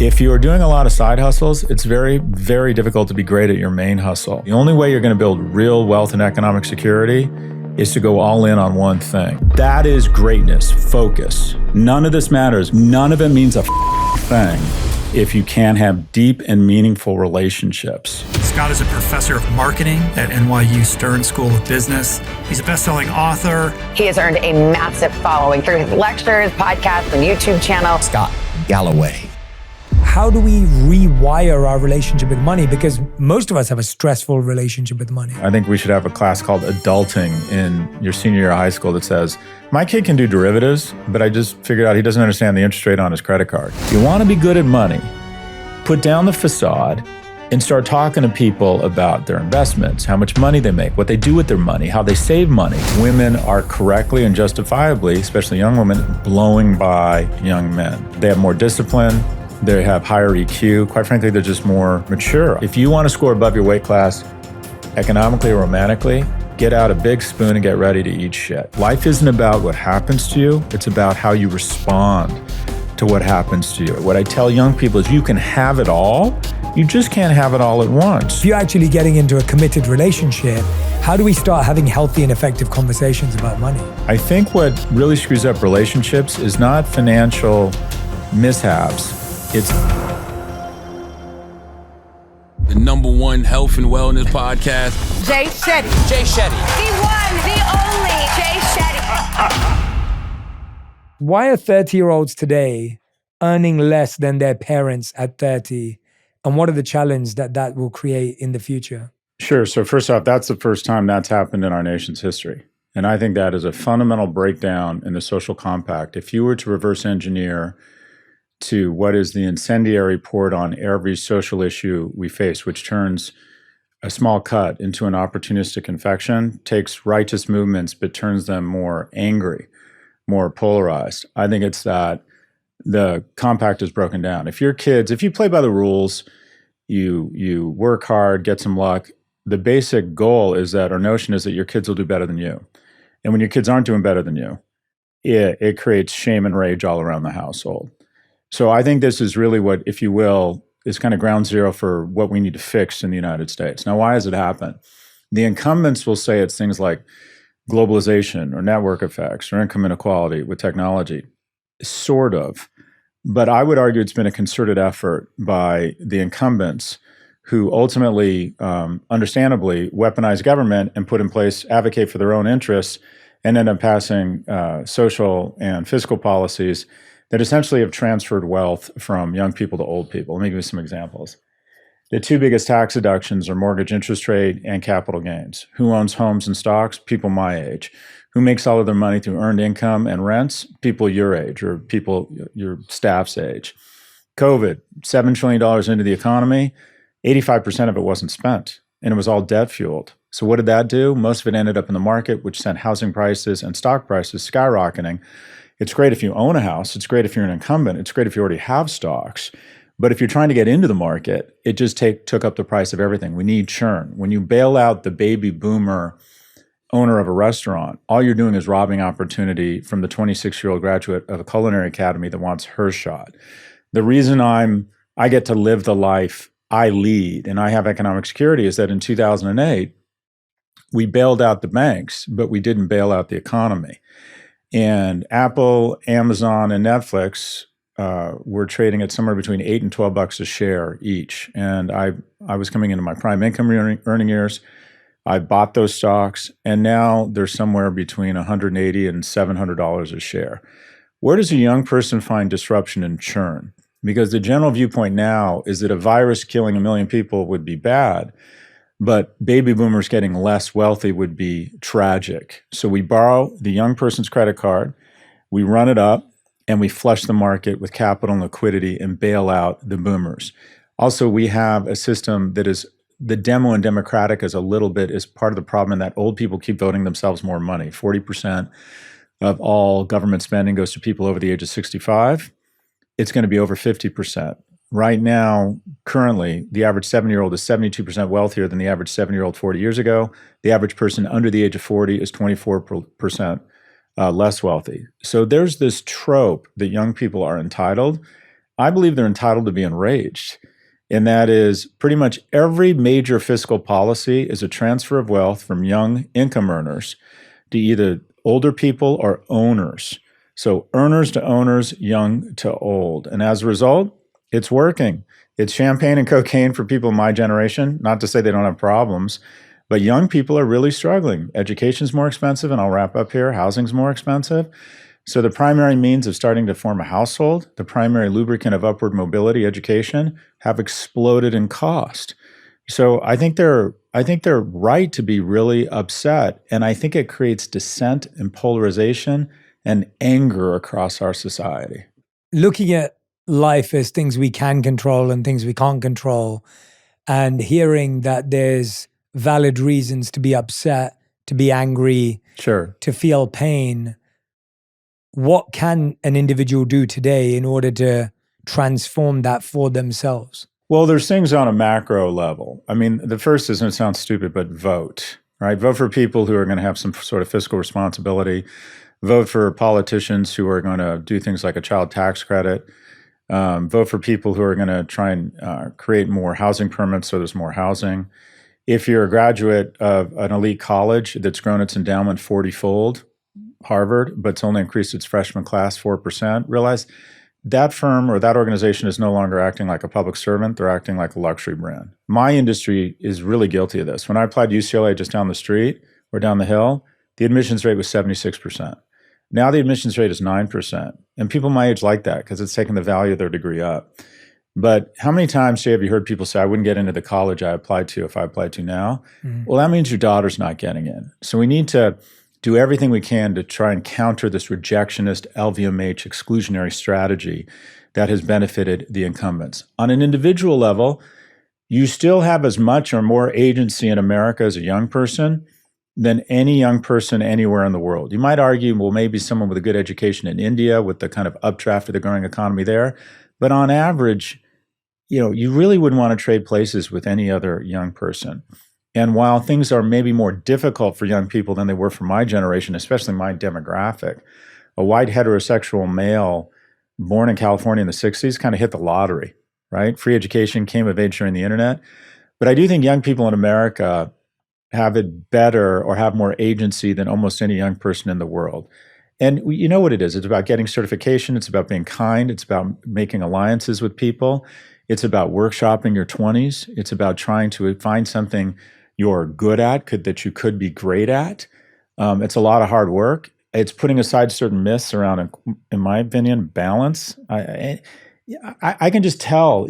If you are doing a lot of side hustles, it's very, very difficult to be great at your main hustle. The only way you're going to build real wealth and economic security is to go all in on one thing. That is greatness, focus. None of this matters. None of it means a thing if you can't have deep and meaningful relationships. Scott is a professor of marketing at NYU Stern School of Business. He's a best-selling author. He has earned a massive following through his lectures, podcasts, and YouTube channel. Scott Galloway. How do we rewire our relationship with money? Because most of us have a stressful relationship with money. I think we should have a class called Adulting in your senior year of high school that says, my kid can do derivatives, but I just figured out he doesn't understand the interest rate on his credit card. If you want to be good at money, put down the facade and start talking to people about their investments, how much money they make, what they do with their money, how they save money. Women are correctly and justifiably, especially young women, blowing by young men. They have more discipline. They have higher EQ. Quite frankly, they're just more mature. If you want to score above your weight class, economically or romantically, get out a big spoon and get ready to eat shit. Life isn't about what happens to you. It's about how you respond to what happens to you. What I tell young people is you can have it all. You just can't have it all at once. If you're actually getting into a committed relationship, how do we start having healthy and effective conversations about money? I think what really screws up relationships is not financial mishaps. It's the #1 health and wellness podcast. Jay Shetty. Jay Shetty. The one, the only Jay Shetty. Why are 30-year-olds today earning less than their parents at 30? And what are the challenges that will create in the future? Sure. So first off, that's the first time that's happened in our nation's history. And I think that is a fundamental breakdown in the social compact. If you were to reverse engineer to what is the incendiary poured on every social issue we face, which turns a small cut into an opportunistic infection, takes righteous movements, but turns them more angry, more polarized. I think it's that the compact is broken down. If your kids, if you play by the rules, you work hard, get some luck, the basic goal is that, our notion is that your kids will do better than you. And when your kids aren't doing better than you, it creates shame and rage all around the household. So I think this is really what, if you will, is kind of ground zero for what we need to fix in the United States. Now, why has it happened? The incumbents will say it's things like globalization or network effects or income inequality with technology, sort of. But I would argue it's been a concerted effort by the incumbents who ultimately, understandably, weaponize government and put in place, advocate for their own interests, and end up passing social and fiscal policies that essentially have transferred wealth from young people to old people. Let me give you some examples. The two biggest tax deductions are mortgage interest rate and capital gains. Who owns homes and stocks? People my age. Who makes all of their money through earned income and rents? People your age or people your staff's age. COVID, $7 trillion into the economy, 85% of it wasn't spent, and it was all debt fueled. So what did that do? Most of it ended up in the market, which sent housing prices and stock prices skyrocketing. It's great if you own a house. It's great if you're an incumbent. It's great if you already have stocks. But if you're trying to get into the market, it just took up the price of everything. We need churn. When you bail out the baby boomer owner of a restaurant, all you're doing is robbing opportunity from the 26-year-old graduate of a culinary academy that wants her shot. The reason I get to live the life I lead and I have economic security is that in 2008, we bailed out the banks, but we didn't bail out the economy. And Apple, Amazon, and Netflix were trading at somewhere between $8 and $12 a share each. And I was coming into my prime income earning years. I bought those stocks, and now they're somewhere between $180 and $700 a share. Where does a young person find disruption and churn? Because the general viewpoint now is that a virus killing 1 million people would be bad, but baby boomers getting less wealthy would be tragic. So we borrow the young person's credit card, we run it up, and we flush the market with capital and liquidity and bail out the boomers. Also, we have a system that is, the demo and democratic is part of the problem in that old people keep voting themselves more money. 40% of all government spending goes to people over the age of 65. It's going to be over 50%. Right now, currently, the average 7-year-old is 72% wealthier than the average 7-year-old 40 years ago. The average person under the age of 40 is 24% less wealthy. So there's this trope that young people are entitled. I believe they're entitled to be enraged. And that is pretty much every major fiscal policy is a transfer of wealth from young income earners to either older people or owners. So earners to owners, young to old. And as a result, it's working. It's champagne and cocaine for people in my generation. Not to say they don't have problems, but young people are really struggling. Education's more expensive, and I'll wrap up here. Housing's more expensive. So the primary means of starting to form a household, the primary lubricant of upward mobility, education, have exploded in cost. So I think they're right to be really upset, and I think it creates dissent and polarization and anger across our society. Looking at life as things we can control and things we can't control, and hearing that there's valid reasons to be upset, to be angry, Sure. to feel pain. What can an individual do today in order to transform that for themselves? Well, there's things on a macro level. I mean, the first is, and it sounds stupid, but vote, right? Vote for people who are going to have some sort of fiscal responsibility. Vote for politicians who are going to do things like a child tax credit. Vote for people who are going to try and create more housing permits so there's more housing. If you're a graduate of an elite college that's grown its endowment 40-fold, Harvard, but it's only increased its freshman class 4%, realize that firm or that organization is no longer acting like a public servant. They're acting like a luxury brand. My industry is really guilty of this. When I applied to UCLA just down the street or down the hill, the admissions rate was 76%. Now the admissions rate is 9%. And people my age like that because it's taken the value of their degree up. But how many times, Jay, have you heard people say, I wouldn't get into the college I applied to if I applied to now? Mm-hmm. Well, that means your daughter's not getting in. So we need to do everything we can to try and counter this rejectionist LVMH exclusionary strategy that has benefited the incumbents. On an individual level, you still have as much or more agency in America as a young person than any young person anywhere in the world. You might argue, well, maybe someone with a good education in India with the kind of updraft of the growing economy there. But on average, you really wouldn't want to trade places with any other young person. And while things are maybe more difficult for young people than they were for my generation, especially my demographic, a white heterosexual male born in California in the 60s kind of hit the lottery, right? Free education, came of age during the internet. But I do think young people in America have it better or have more agency than almost any young person in the world. And you know what it is. It's about getting certification. It's about being kind. It's about making alliances with people. It's about workshopping your 20s. It's about trying to find something you're good at, that you could be great at. It's a lot of hard work. It's putting aside certain myths around, in my opinion, balance. I can just tell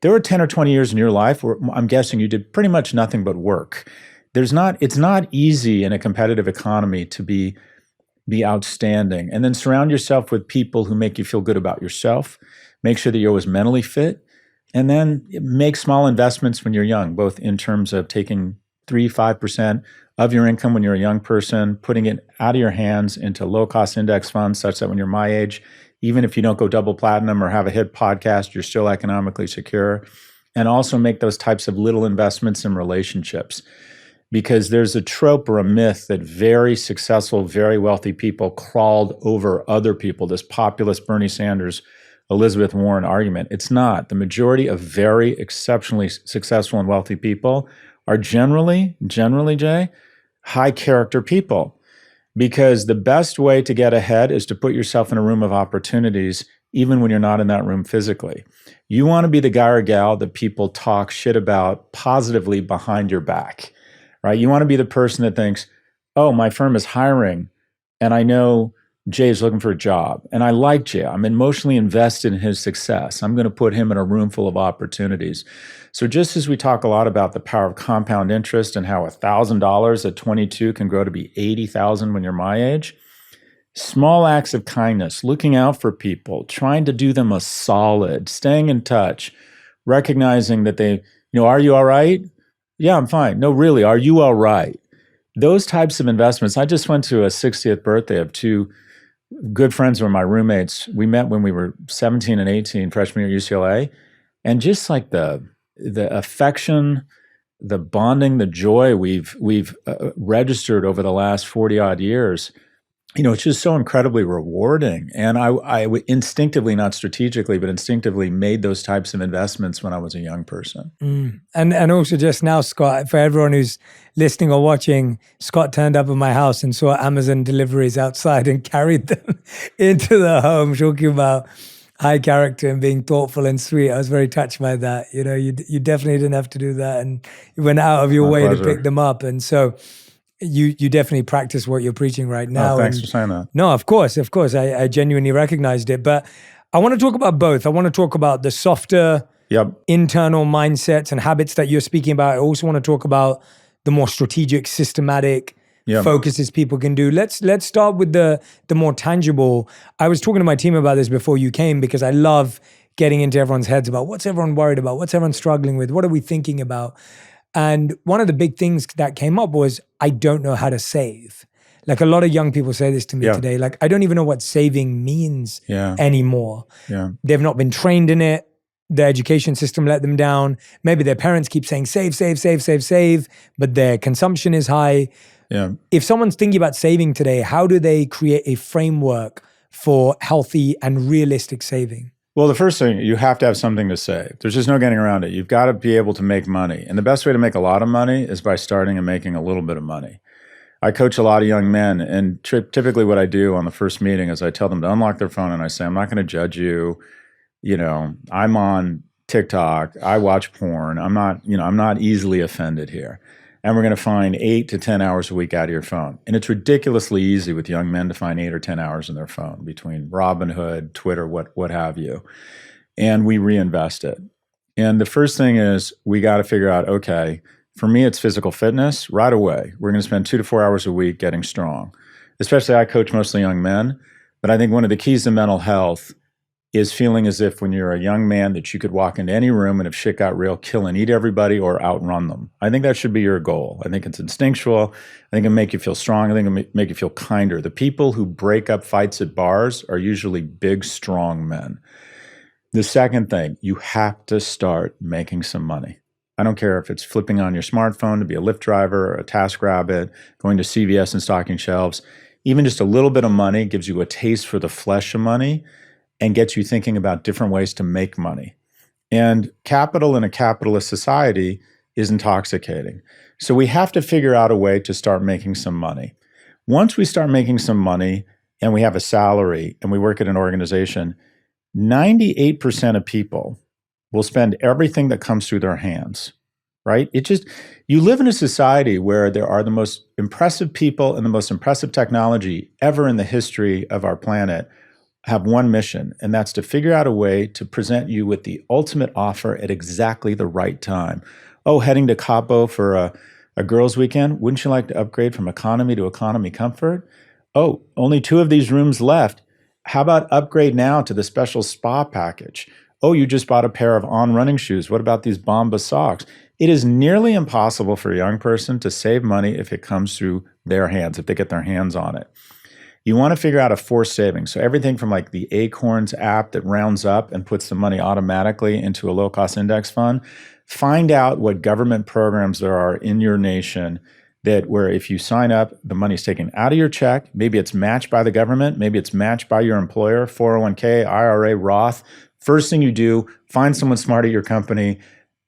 there were 10 or 20 years in your life where I'm guessing you did pretty much nothing but work. It's not easy in a competitive economy to be outstanding. And then surround yourself with people who make you feel good about yourself. Make sure that you're always mentally fit. And then make small investments when you're young, both in terms of taking 3-5% of your income when you're a young person, putting it out of your hands into low-cost index funds such that when you're my age, even if you don't go double platinum or have a hit podcast, you're still economically secure. And also make those types of little investments in relationships. Because there's a trope or a myth that very successful, very wealthy people crawled over other people, this populist Bernie Sanders, Elizabeth Warren argument. It's not. The majority of very exceptionally successful and wealthy people are generally, Jay, high character people. Because the best way to get ahead is to put yourself in a room of opportunities, even when you're not in that room physically. You want to be the guy or gal that people talk shit about positively behind your back, right? You want to be the person that thinks, oh, my firm is hiring, and I know Jay's looking for a job, and I like Jay. I'm emotionally invested in his success. I'm going to put him in a room full of opportunities. So just as we talk a lot about the power of compound interest and how $1,000 at 22 can grow to be 80,000 when you're my age, small acts of kindness, looking out for people, trying to do them a solid, staying in touch, recognizing that they, are you all right? Yeah, I'm fine. No, really, are you all right? Those types of investments. I just went to a 60th birthday of two good friends who were my roommates. We met when we were 17 and 18, freshman year at UCLA. And just like the affection, the bonding, the joy we've registered over the last 40 odd years, it's just so incredibly rewarding. And I instinctively, not strategically, but instinctively made those types of investments when I was a young person. And also just now, Scott, for everyone who's listening or watching, Scott turned up at my house and saw Amazon deliveries outside and carried them into the home, talking about high character and being thoughtful and sweet. I was very touched by that. You definitely didn't have to do that, and you went out of your way to pick them up. And so you definitely practice what you're preaching right now. Oh, thanks for saying that. No, of course. I genuinely recognized it. But I want to talk about both. I want to talk about the softer internal mindsets and habits that you're speaking about. I also want to talk about the more strategic, systematic focuses people can do. Let's start with the more tangible. I was talking to my team about this before you came, because I love getting into everyone's heads about what's everyone worried about, what's everyone struggling with, what are we thinking about. And one of the big things that came up was, I don't know how to save. Like, a lot of young people say this to me today. Like, I don't even know what saving means anymore. Yeah. They've not been trained in it. The education system let them down. Maybe their parents keep saying, save, but their consumption is high. Yeah. If someone's thinking about saving today, how do they create a framework for healthy and realistic saving? Well, the first thing, you have to have something to save. There's just no getting around it. You've got to be able to make money. And the best way to make a lot of money is by starting and making a little bit of money. I coach a lot of young men, and typically what I do on the first meeting is I tell them to unlock their phone, and I say, I'm not going to judge you. I'm on TikTok. I watch porn. I'm not easily offended here. And we're going to find 8 to 10 hours a week out of your phone. And it's ridiculously easy with young men to find 8 or 10 hours in their phone between Robinhood, Twitter, what have you. And we reinvest it. And the first thing is, we got to figure out, okay, for me, it's physical fitness right away. We're going to spend 2 to 4 hours a week getting strong. Especially, I coach mostly young men. But I think one of the keys to mental health is feeling as if when you're a young man that you could walk into any room and if shit got real, kill and eat everybody or outrun them. I think that should be your goal. I think it's instinctual. I think it'll make you feel strong. I think it'll make you feel kinder. The people who break up fights at bars are usually big, strong men. The second thing, you have to start making some money. I don't care if it's flipping on your smartphone to be a Lyft driver or a TaskRabbit, going to CVS and stocking shelves. Even just a little bit of money gives you a taste for the flesh of money and gets you thinking about different ways to make money. And capital in a capitalist society is intoxicating. So we have to figure out a way to start making some money. Once we start making some money and we have a salary and we work at an organization, 98% of people will spend everything that comes through their hands, right? You live in a society where there are the most impressive people and the most impressive technology ever in the history of our planet have one mission, and that's to figure out a way to present you with the ultimate offer at exactly the right time. Oh, heading to Cabo for a girls' weekend? Wouldn't you like to upgrade from economy to economy comfort? Oh, only 2 of these rooms left. How about upgrade now to the special spa package? Oh, you just bought a pair of On running shoes. What about these Bomba socks? It is nearly impossible for a young person to save money if it comes through their hands, if they get their hands on it. You want to figure out a forced savings. So everything from like the Acorns app that rounds up and puts the money automatically into a low-cost index fund. Find out what government programs there are in your nation that where if you sign up, the money's taken out of your check. Maybe it's matched by the government. Maybe it's matched by your employer, 401k, IRA, Roth. First thing you do, find someone smart at your company,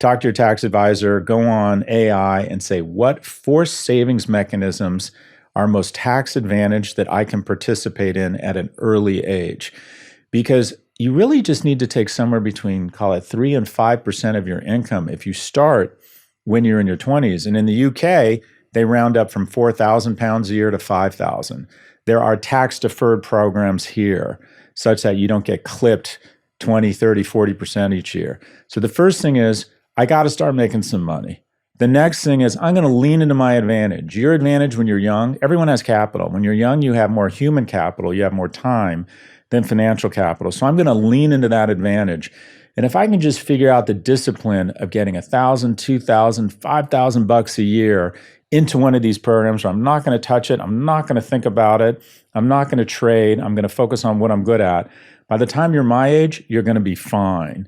talk to your tax advisor, go on AI and say, what forced savings mechanisms are most tax advantaged that I can participate in at an early age? Because you really just need to take somewhere between, call it 3 and 5% of your income if you start when you're in your 20s. And in the UK, they round up from 4,000 pounds a year to 5,000. There are tax deferred programs here such that you don't get clipped 20, 30, 40% each year. So the first thing is, I got to start making some money. The next thing is, I'm going to lean into my advantage. Your advantage when you're young, everyone has capital. When you're young, you have more human capital, you have more time than financial capital. So I'm going to lean into that advantage. And if I can just figure out the discipline of getting $1,000, $2,000, $5,000 a year into one of these programs where I'm not going to touch it, I'm not going to think about it, I'm not going to trade, I'm going to focus on what I'm good at. By the time you're my age, you're going to be fine.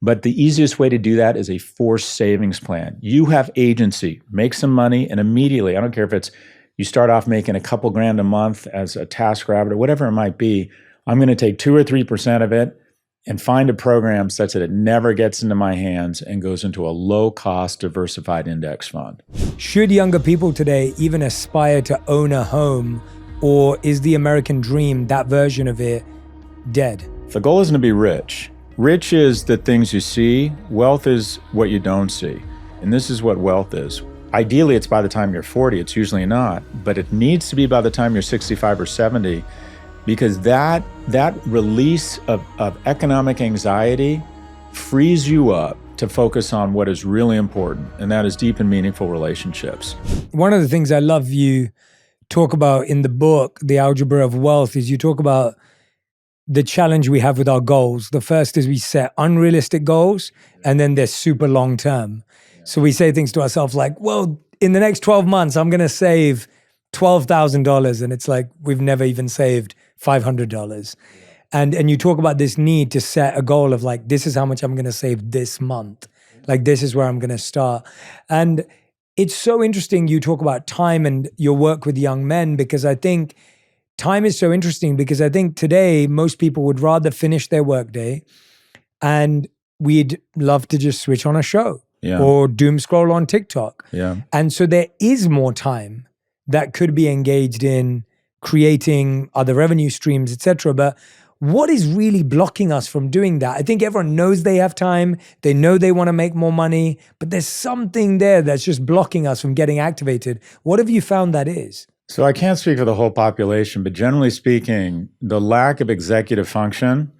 But the easiest way to do that is a forced savings plan. You have agency. Make some money and immediately, I don't care if it's you start off making a couple grand a month as a TaskRabbit or whatever it might be. I'm going to take 2 or 3% of it and find a program such that it never gets into my hands and goes into a low-cost diversified index fund. Should younger people today even aspire to own a home, or is the American dream, that version of it, dead? The goal isn't to be rich. Rich is the things you see. Wealth is what you don't see. And this is what wealth is. Ideally, it's by the time you're 40. It's usually not, but it needs to be by the time you're 65 or 70, because that release of economic anxiety frees you up to focus on what is really important, and that is deep and meaningful relationships. One of the things I love you talk about in the book, The Algebra of Wealth, is you talk about the challenge we have with our goals. The first is we set unrealistic goals, and then they're super long term. So we say things to ourselves like, well, in the next 12 months, I'm going to save $12,000. And it's like, we've never even saved $500. And you talk about this need to set a goal of like, this is how much I'm going to save this month. Like, this is where I'm going to start. And it's so interesting you talk about time and your work with young men, because I think time is so interesting, because I think today most people would rather finish their workday and we'd love to just switch on a show. Yeah. Or doom scroll on TikTok. Yeah. And so there is more time that could be engaged in creating other revenue streams, etc. But what is really blocking us from doing that? I think everyone knows they have time. They know they want to make more money, but there's something there that's just blocking us from getting activated. What have you found that is? So I can't speak for the whole population, but generally speaking, the lack of executive function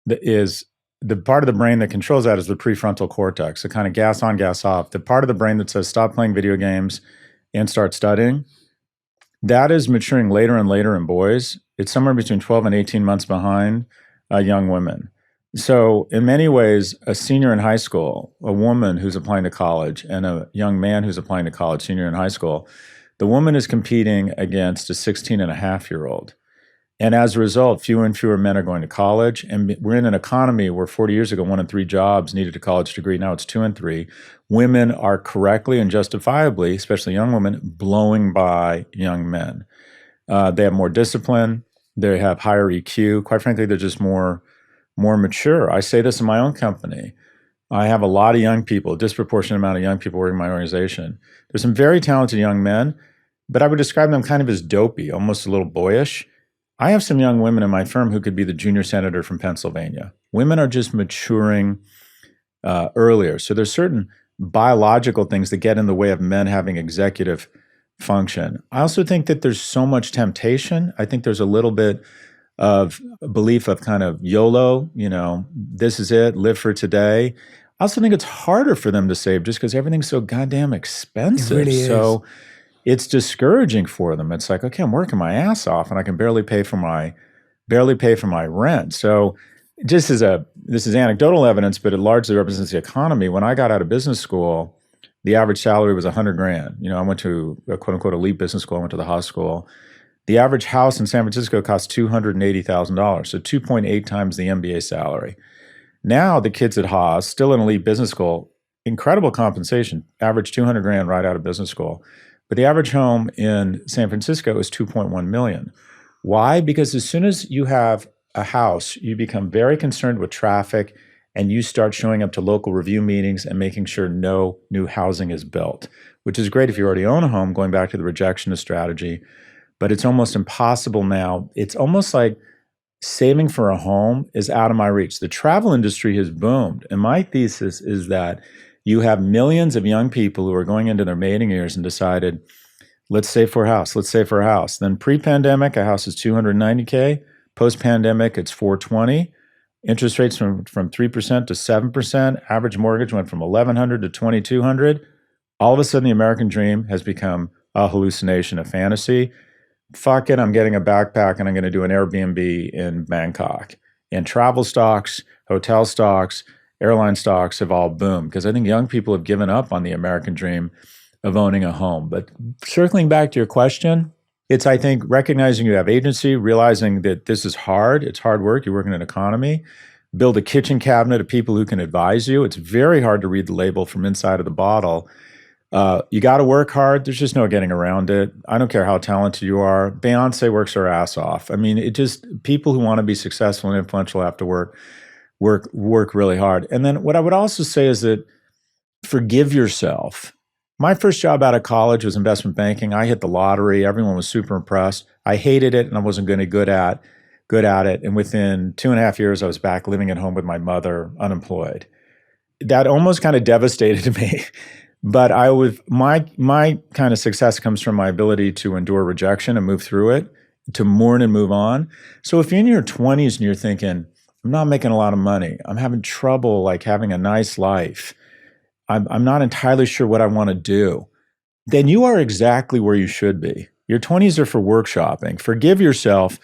is the part of the brain that controls that is the prefrontal cortex, the kind of gas on, gas off. The part of the brain that says stop playing video games and start studying, that is maturing later and later in boys. It's somewhere between 12 and 18 months behind young women. So in many ways, a senior in high school, a woman who's applying to college, and a young man who's applying to college, senior in high school, the woman is competing against a 16-and-a-half-year-old. And as a result, fewer and fewer men are going to college. And we're in an economy where 40 years ago, 1 in 3 jobs needed a college degree. Now it's 2 in 3. Women are correctly and justifiably, especially young women, blowing by young men. They have more discipline. They have higher EQ. Quite frankly, they're just more mature. I say this in my own company. I have a lot of young people, a disproportionate amount of young people working in my organization. There's some very talented young men, but I would describe them kind of as dopey, almost a little boyish. I have some young women in my firm who could be the junior senator from Pennsylvania. Women are just maturing earlier. So there's certain biological things that get in the way of men having executive function. I also think that there's so much temptation. I think there's a little bit of a belief of kind of YOLO, this is it, live for today. I also think it's harder for them to save just because everything's so goddamn expensive. It really is. So it's discouraging for them. It's like, okay, I'm working my ass off and I can barely pay for my rent. So this is anecdotal evidence, but it largely represents the economy. When I got out of business school, the average salary was $100,000. I went to a quote unquote elite business school. I went to the Haas School. The average house in San Francisco cost $280,000, so 2.8 times the MBA salary. Now the kids at Haas, still in elite business school, incredible compensation, average $200,000 right out of business school. But the average home in San Francisco is $2.1 million. Why? Because as soon as you have a house, you become very concerned with traffic and you start showing up to local review meetings and making sure no new housing is built, which is great if you already own a home, going back to the rejectionist strategy. But it's almost impossible now. It's almost like saving for a home is out of my reach. The travel industry has boomed. And my thesis is that you have millions of young people who are going into their mating years and decided, let's save for a house, let's save for a house. Then pre-pandemic, a house is $290K. Post-pandemic, it's $420. Interest rates from 3% to 7%. Average mortgage went from $1,100 to $2,200. All of a sudden, the American dream has become a hallucination, a fantasy. Fuck it, I'm getting a backpack and I'm going to do an Airbnb in Bangkok. And travel stocks, hotel stocks, airline stocks have all boomed because I think young people have given up on the American dream of owning a home. But circling back to your question, it's, I think, recognizing you have agency, realizing that this is hard. It's hard work. You work in an economy. Build a kitchen cabinet of people who can advise you. It's very hard to read the label from inside of the bottle. You got to work hard. There's just no getting around it. I don't care how talented you are. Beyonce works her ass off. I mean, people who want to be successful and influential have to work really hard. And then what I would also say is that forgive yourself. My first job out of college was investment banking. I hit the lottery. Everyone was super impressed. I hated it and I wasn't going to good at it. And within 2.5 years, I was back living at home with my mother, unemployed. That almost kind of devastated me. But my kind of success comes from my ability to endure rejection and move through it, to mourn and move on. So if you're in your 20s and you're thinking, I'm not making a lot of money, I'm having trouble like having a nice life, I'm not entirely sure what I want to do, then you are exactly where you should be. Your 20s are for workshopping. Forgive yourself,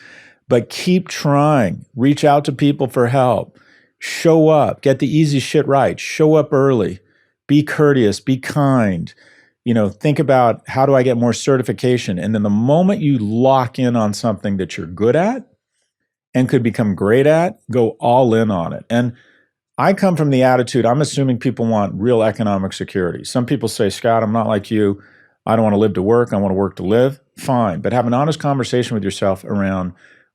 but keep trying. Reach out to people for help. Show up. Get the easy shit right. Show up early. Be courteous. Be kind. Think about, how do I get more certification? And then the moment you lock in on something that you're good at and could become great at, go all in on it. And I come from the attitude, I'm assuming people want real economic security. Some people say, Scott, I'm not like you. I don't want to live to work. I want to work to live. Fine. But have an honest conversation with yourself around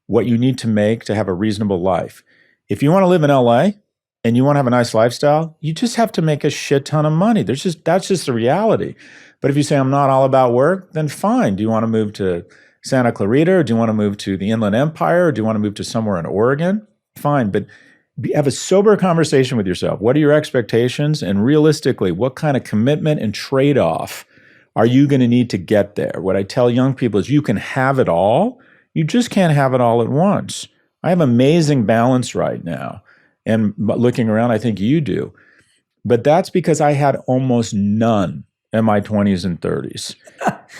what you need to make to have a reasonable life. If you want to live in LA and you want to have a nice lifestyle, you just have to make a shit ton of money. That's just the reality. But if you say, I'm not all about work, then fine. Do you want to move to Santa Clarita? Or do you want to move to the Inland Empire? Or do you want to move to somewhere in Oregon? Fine. But have a sober conversation with yourself. What are your expectations? And realistically, what kind of commitment and trade-off are you going to need to get there? What I tell young people is you can have it all. You just can't have it all at once. I have amazing balance right now. And looking around, I think you do. But that's because I had almost none in my 20s and 30s.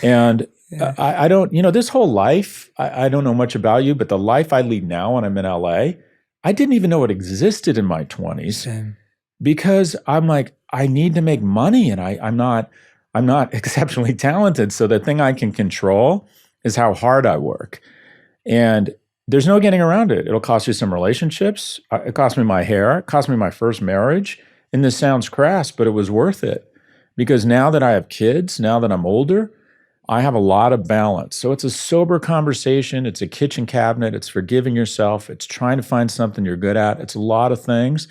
And I don't, this whole life, I don't know much about you, but the life I lead now when I'm in LA, I didn't even know it existed in my 20s because I'm like, I need to make money and I'm not exceptionally talented. So the thing I can control is how hard I work. And there's no getting around it. It'll cost you some relationships. It cost me my hair. It cost me my first marriage. And this sounds crass, but it was worth it. Because now that I have kids, now that I'm older, I have a lot of balance. So it's a sober conversation. It's a kitchen cabinet. It's forgiving yourself. It's trying to find something you're good at. It's a lot of things.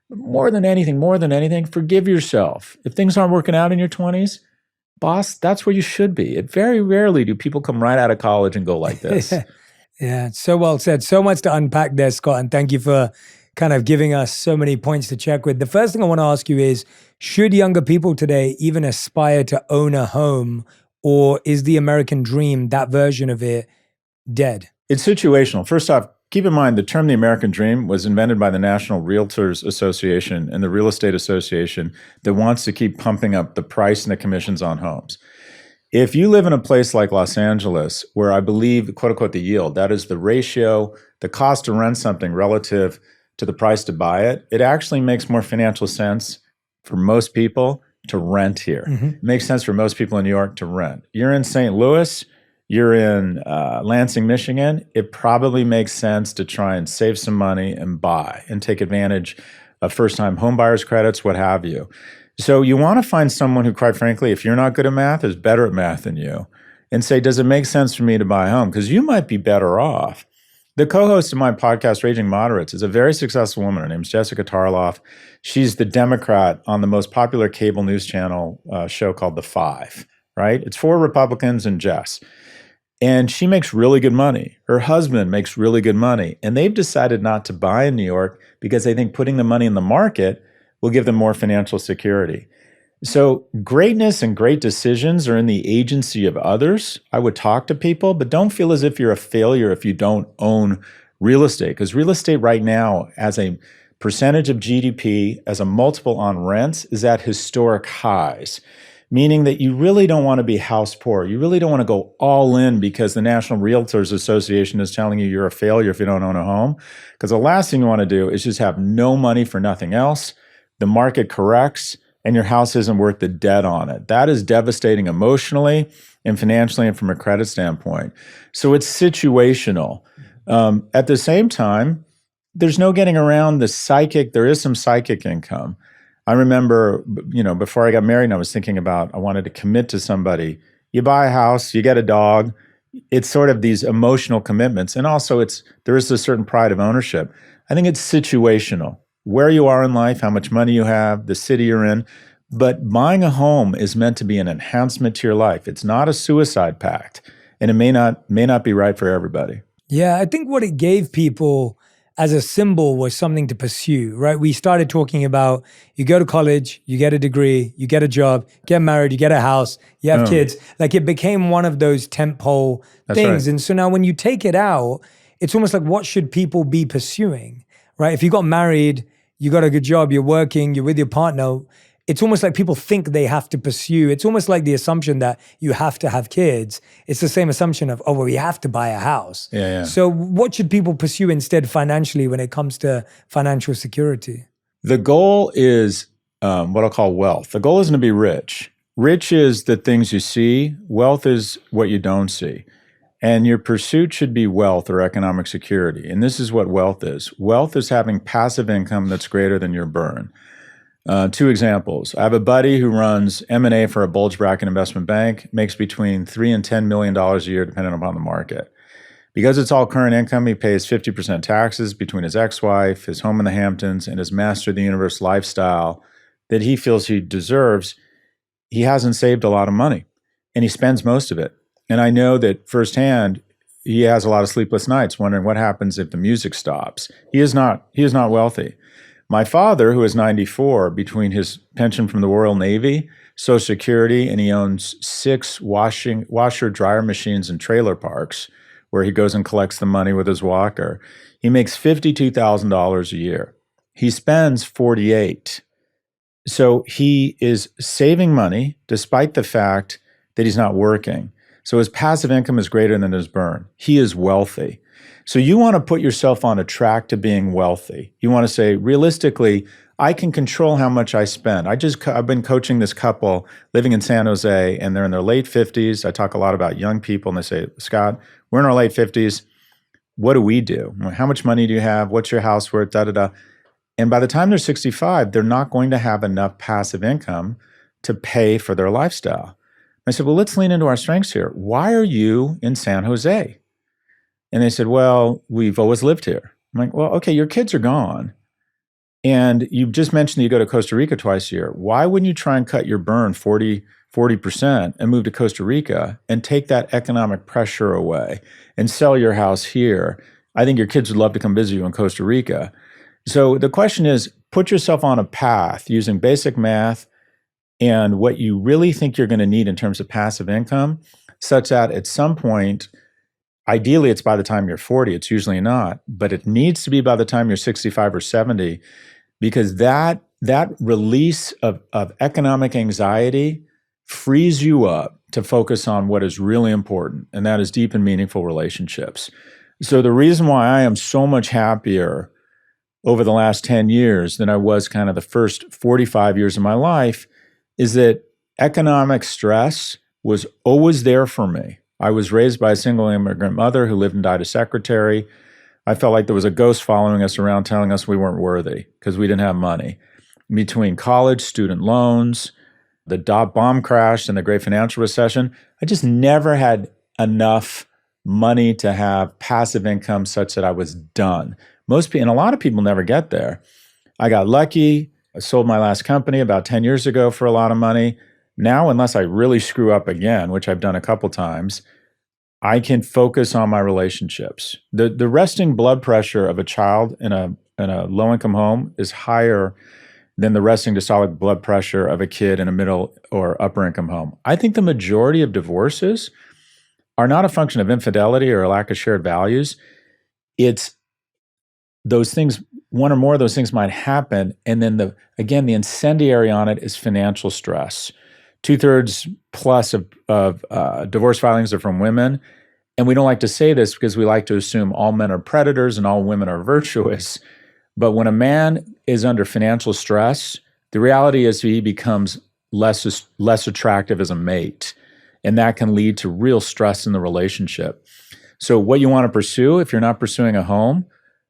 More than anything, forgive yourself. If things aren't working out in your 20s, boss, that's where you should be. It very rarely do people come right out of college and go like this. Yeah, so well said. So much to unpack there, Scott. And thank you for kind of giving us so many points to check with. The first thing I want to ask you is, should younger people today even aspire to own a home? Or is the American dream, that version of it, dead? It's situational. First off, keep in mind the term the American dream was invented by the National Realtors Association and the Real Estate Association that wants to keep pumping up the price and the commissions on homes. If you live in a place like Los Angeles, where I believe, quote unquote, the yield, that is the ratio, the cost to rent something relative to the price to buy it, it actually makes more financial sense for most people to rent here. Mm-hmm. It makes sense for most people in New York to rent. You're in St. Louis, you're in Lansing, Michigan, it probably makes sense to try and save some money and buy and take advantage of first-time home buyers credits, what have you. So you want to find someone who, quite frankly, if you're not good at math, is better at math than you, and say, does it make sense for me to buy a home? Because you might be better off. The co-host of my podcast, Raging Moderates, is a very successful woman. Her name's Jessica Tarloff. She's the Democrat on the most popular cable news channel show called The Five, right? It's 4 Republicans and Jess. And she makes really good money. Her husband makes really good money. And they've decided not to buy in New York because they think putting the money in the market will give them more financial security. So greatness and great decisions are in the agency of others. I would talk to people, but don't feel as if you're a failure if you don't own real estate. Because real estate right now, as a percentage of GDP, as a multiple on rents, is at historic highs. Meaning that you really don't want to be house poor. You really don't want to go all in because the National Realtors Association is telling you you're a failure if you don't own a home. Because the last thing you want to do is just have no money for nothing else. The market corrects, and your house isn't worth the debt on it. That is devastating emotionally and financially and from a credit standpoint. So it's situational. At the same time, there's no getting around the psychic. There is some psychic income. I remember, before I got married, and I was thinking about, I wanted to commit to somebody. You buy a house, you get a dog. It's sort of these emotional commitments. And also there is a certain pride of ownership. I think it's situational. Where you are in life, how much money you have, the city you're in. But buying a home is meant to be an enhancement to your life. It's not a suicide pact. And it may not be right for everybody. Yeah, I think what it gave people as a symbol was something to pursue, right? We started talking about you go to college, you get a degree, you get a job, get married, you get a house, you have kids. Like it became one of those tentpole things. Right. And so now when you take it out, it's almost like what should people be pursuing, right? If you got married, you got a good job, you're working, you're with your partner, it's almost like people think they have to pursue. It's almost like the assumption that you have to have kids. It's the same assumption of, we have to buy a house. Yeah. So what should people pursue instead financially when it comes to financial security? The goal is what I'll call wealth. The goal isn't to be rich. Rich is the things you see. Wealth is what you don't see. And your pursuit should be wealth or economic security. And this is what wealth is. Wealth is having passive income that's greater than your burn. 2 examples. I have a buddy who runs M&A for a bulge bracket investment bank, makes between $3 and $10 million a year, depending upon the market. Because it's all current income, he pays 50% taxes between his ex-wife, his home in the Hamptons, and his master of the universe lifestyle that he feels he deserves. He hasn't saved a lot of money, and he spends most of it. And I know that firsthand, he has a lot of sleepless nights wondering what happens if the music stops. He is not wealthy. My father, who is 94, between his pension from the Royal Navy, Social Security, and he owns 6 washer dryer machines and trailer parks where he goes and collects the money with his walker. He makes $52,000 a year. He spends $48,000. So he is saving money despite the fact that he's not working. So his passive income is greater than his burn. He is wealthy. So you want to put yourself on a track to being wealthy. You want to say, realistically, I can control how much I spend. I've been coaching this couple living in San Jose, and they're in their late 50s. I talk a lot about young people, and they say, Scott, we're in our late 50s. What do we do? How much money do you have? What's your house worth? Da-da-da. And by the time they're 65, they're not going to have enough passive income to pay for their lifestyle. I said, well, let's lean into our strengths here. Why are you in San Jose? And they said, well, we've always lived here. I'm like, well, okay, your kids are gone. And you just mentioned that you go to Costa Rica twice a year. Why wouldn't you try and cut your burn 40% and move to Costa Rica and take that economic pressure away and sell your house here? I think your kids would love to come visit you in Costa Rica. So the question is, put yourself on a path using basic math and what you really think you're going to need in terms of passive income, such that at some point, ideally, it's by the time you're 40. It's usually not, but it needs to be by the time you're 65 or 70, because that release of economic anxiety frees you up to focus on what is really important, and that is deep and meaningful relationships. So the reason why I am so much happier over the last 10 years than I was kind of the first 45 years of my life is that economic stress was always there for me. I was raised by a single immigrant mother who lived and died a secretary. I felt like there was a ghost following us around telling us we weren't worthy because we didn't have money. Between college, student loans, the dot bomb crash and the great financial recession, I just never had enough money to have passive income such that I was done. Most people, and a lot of people never get there. I got lucky. I sold my last company about 10 years ago for a lot of money. Now, unless I really screw up again, which I've done a couple times, I can focus on my relationships. The resting blood pressure of a child in a low-income home is higher than the resting systolic blood pressure of a kid in a middle or upper-income home. I think the majority of divorces are not a function of infidelity or a lack of shared values. It's those things, one or more of those things might happen, and then the incendiary on it is financial stress. 2/3 plus of divorce filings are from women. And we don't like to say this because we like to assume all men are predators and all women are virtuous. But when a man is under financial stress, the reality is he becomes less attractive as a mate. And that can lead to real stress in the relationship. So what you want to pursue, if you're not pursuing a home,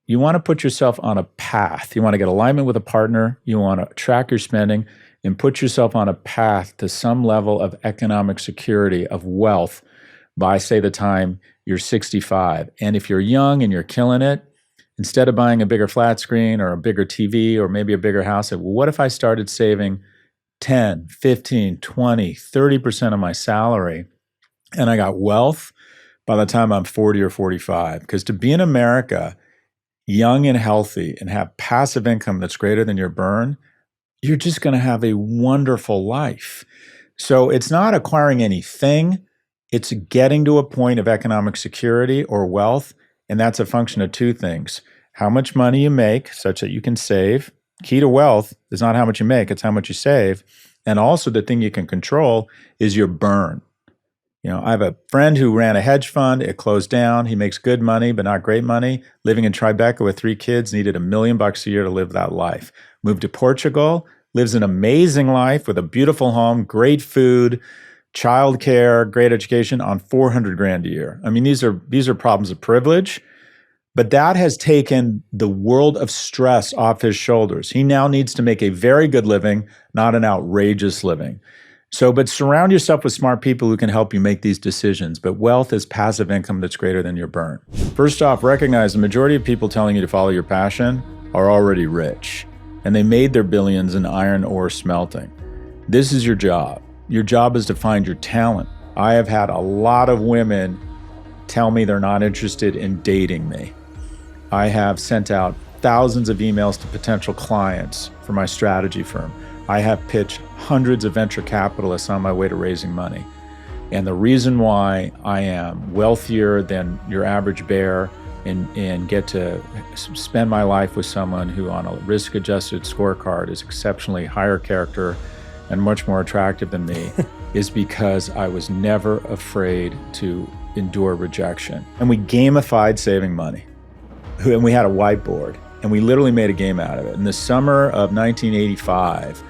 you want to put yourself on a path. You want to get alignment with a partner. You want to track your spending and put yourself on a path to some level of economic security, of wealth by, say, the time you're 65. And if you're young and you're killing it, instead of buying a bigger flat screen or a bigger TV or maybe a bigger house, well, what if I started saving 10, 15, 20, 30% of my salary and I got wealth by the time I'm 40 or 45? Because to be in America, young and healthy, and have passive income that's greater than your burn, you're just going to have a wonderful life. So it's not acquiring anything. It's getting to a point of economic security or wealth. And that's a function of two things: how much money you make such that you can save. Key to wealth is not how much you make, it's how much you save. And also the thing you can control is your burn. I have a friend who ran a hedge fund. It closed down. He makes good money, but not great money. Living in Tribeca with 3 kids, needed $1 million a year to live that life. Moved to Portugal, lives an amazing life with a beautiful home, great food, childcare, great education on $400,000 a year. I mean, these are problems of privilege, but that has taken the world of stress off his shoulders. He now needs to make a very good living, not an outrageous living. But surround yourself with smart people who can help you make these decisions. But wealth is passive income that's greater than your burn. First off, recognize the majority of people telling you to follow your passion are already rich, and they made their billions in iron ore smelting. This is your job. Your job is to find your talent. I have had a lot of women tell me they're not interested in dating me. I have sent out thousands of emails to potential clients for my strategy firm. I have pitched hundreds of venture capitalists on my way to raising money. And the reason why I am wealthier than your average bear and get to spend my life with someone who on a risk-adjusted scorecard is exceptionally higher character and much more attractive than me is because I was never afraid to endure rejection. And we gamified saving money. And we had a whiteboard, and we literally made a game out of it. In the summer of 1985,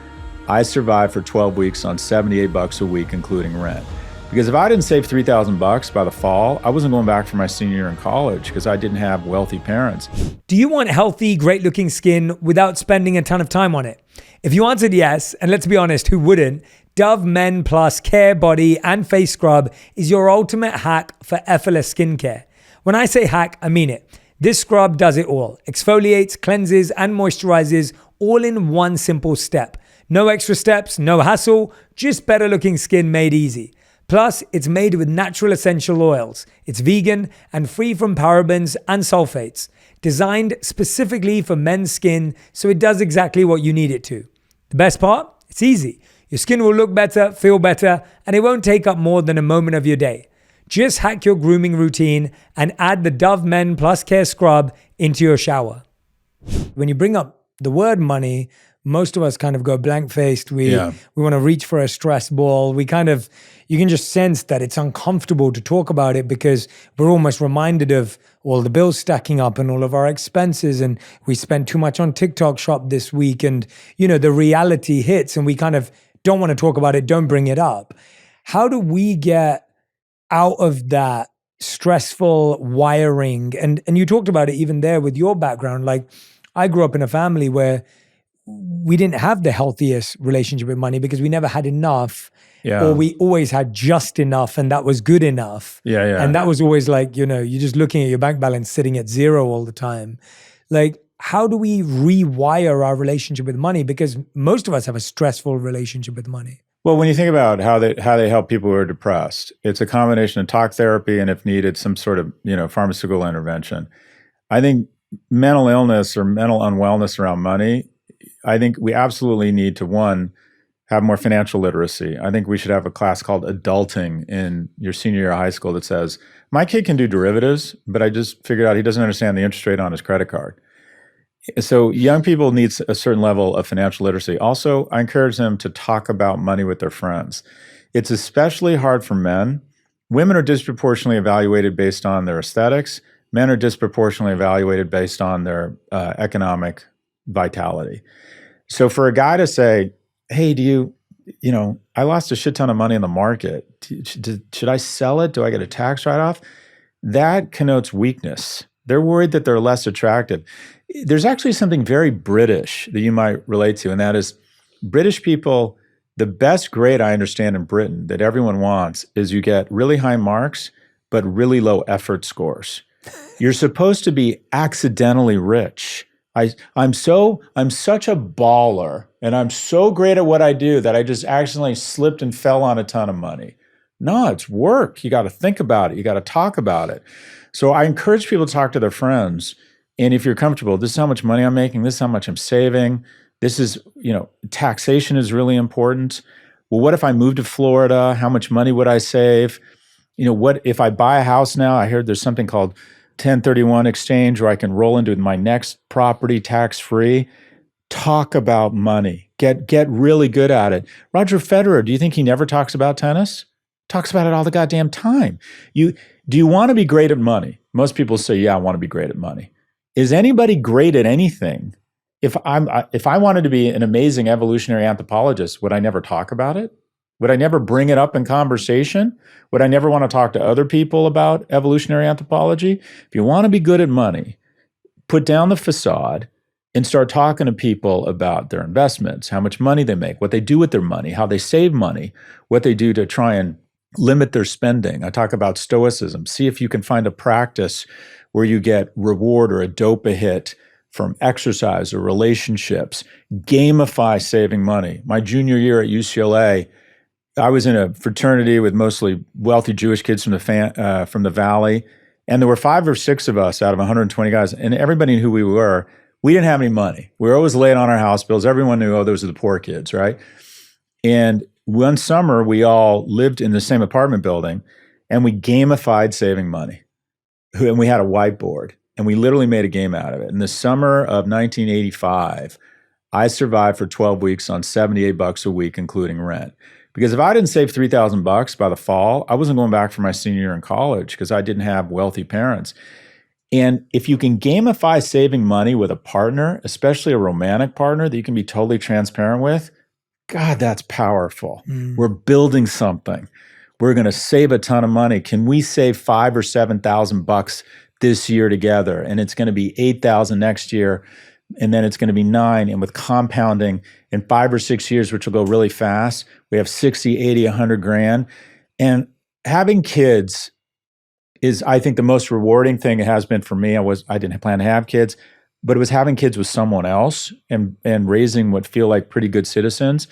I survived for 12 weeks on $78 a week, including rent. Because if I didn't save $3,000 by the fall, I wasn't going back for my senior year in college because I didn't have wealthy parents. Do you want healthy, great-looking skin without spending a ton of time on it? If you answered yes, and let's be honest, who wouldn't? Dove Men Plus Care Body and Face Scrub is your ultimate hack for effortless skincare. When I say hack, I mean it. This scrub does it all. Exfoliates, cleanses, and moisturizes all in one simple step. No extra steps, no hassle, just better looking skin made easy. Plus, it's made with natural essential oils. It's vegan and free from parabens and sulfates. Designed specifically for men's skin, so it does exactly what you need it to. The best part? It's easy. Your skin will look better, feel better, and it won't take up more than a moment of your day. Just hack your grooming routine and add the Dove Men Plus Care Scrub into your shower. When you bring up the word money, most of us kind of go blank-faced. We want to reach for a stress ball. You can just sense that it's uncomfortable to talk about it because we're almost reminded of all the bills stacking up and all of our expenses. And we spent too much on TikTok shop this week. And, the reality hits and we kind of don't want to talk about it, don't bring it up. How do we get out of that stressful wiring? And you talked about it even there with your background. Like, I grew up in a family where we didn't have the healthiest relationship with money because we never had enough, or we always had just enough, and that was good enough. And that was always like, you're just looking at your bank balance sitting at zero all the time. Like, how do we rewire our relationship with money? Because most of us have a stressful relationship with money. Well, when you think about how they help people who are depressed, it's a combination of talk therapy and, if needed, some sort of pharmaceutical intervention. I think mental illness or mental unwellness around money, I think we absolutely need to, one, have more financial literacy. I think we should have a class called Adulting in your senior year of high school that says, my kid can do derivatives, but I just figured out he doesn't understand the interest rate on his credit card. So young people need a certain level of financial literacy. Also, I encourage them to talk about money with their friends. It's especially hard for men. Women are disproportionately evaluated based on their aesthetics. Men are disproportionately evaluated based on their economic vitality. So for a guy to say, hey, I lost a shit ton of money in the market. Should I sell it? Do I get a tax write-off? That connotes weakness. They're worried that they're less attractive. There's actually something very British that you might relate to, and that is British people, the best grade I understand in Britain that everyone wants is you get really high marks, but really low effort scores. You're supposed to be accidentally rich. I'm such a baller, and I'm so great at what I do that I just accidentally slipped and fell on a ton of money. No, it's work. You got to think about it. You got to talk about it. So I encourage people to talk to their friends. And if you're comfortable, this is how much money I'm making. This is how much I'm saving. This is, taxation is really important. Well, what if I moved to Florida? How much money would I save? What if I buy a house now? I heard there's something called 1031 exchange where I can roll into my next property tax-free. Talk about money. Get really good at it. Roger Federer, do you think he never talks about tennis? Talks about it all the goddamn time. Do you want to be great at money? Most people say, yeah, I want to be great at money. Is anybody great at anything? If I wanted to be an amazing evolutionary anthropologist, would I never talk about it? Would I never bring it up in conversation? Would I never want to talk to other people about evolutionary anthropology? If you want to be good at money, put down the facade and start talking to people about their investments, how much money they make, what they do with their money, how they save money, what they do to try and limit their spending. I talk about stoicism. See if you can find a practice where you get reward or a dopa hit from exercise or relationships. Gamify saving money. My junior year at UCLA, I was in a fraternity with mostly wealthy Jewish kids from the Valley, and there were 5 or 6 of us out of 120 guys, and everybody knew who we were. We didn't have any money. We were always late on our house bills. Everyone knew, those are the poor kids, right? And one summer, we all lived in the same apartment building, and we gamified saving money. And we had a whiteboard, and we literally made a game out of it. In the summer of 1985, I survived for 12 weeks on $78 a week, including rent. Because if I didn't save $3,000 by the fall, I wasn't going back for my senior year in college because I didn't have wealthy parents. And if you can gamify saving money with a partner, especially a romantic partner that you can be totally transparent with, God, that's powerful. We're building something. We're going to save a ton of money. Can we save $5,000 or $7,000 this year together? And it's going to be $8,000 next year, and then it's going to be $9,000. And with compounding in 5 or 6 years, which will go really fast, we have 60, 80, 100 grand. And having kids is, I think, the most rewarding thing it has been for me. I didn't plan to have kids, but it was having kids with someone else and raising what feel like pretty good citizens.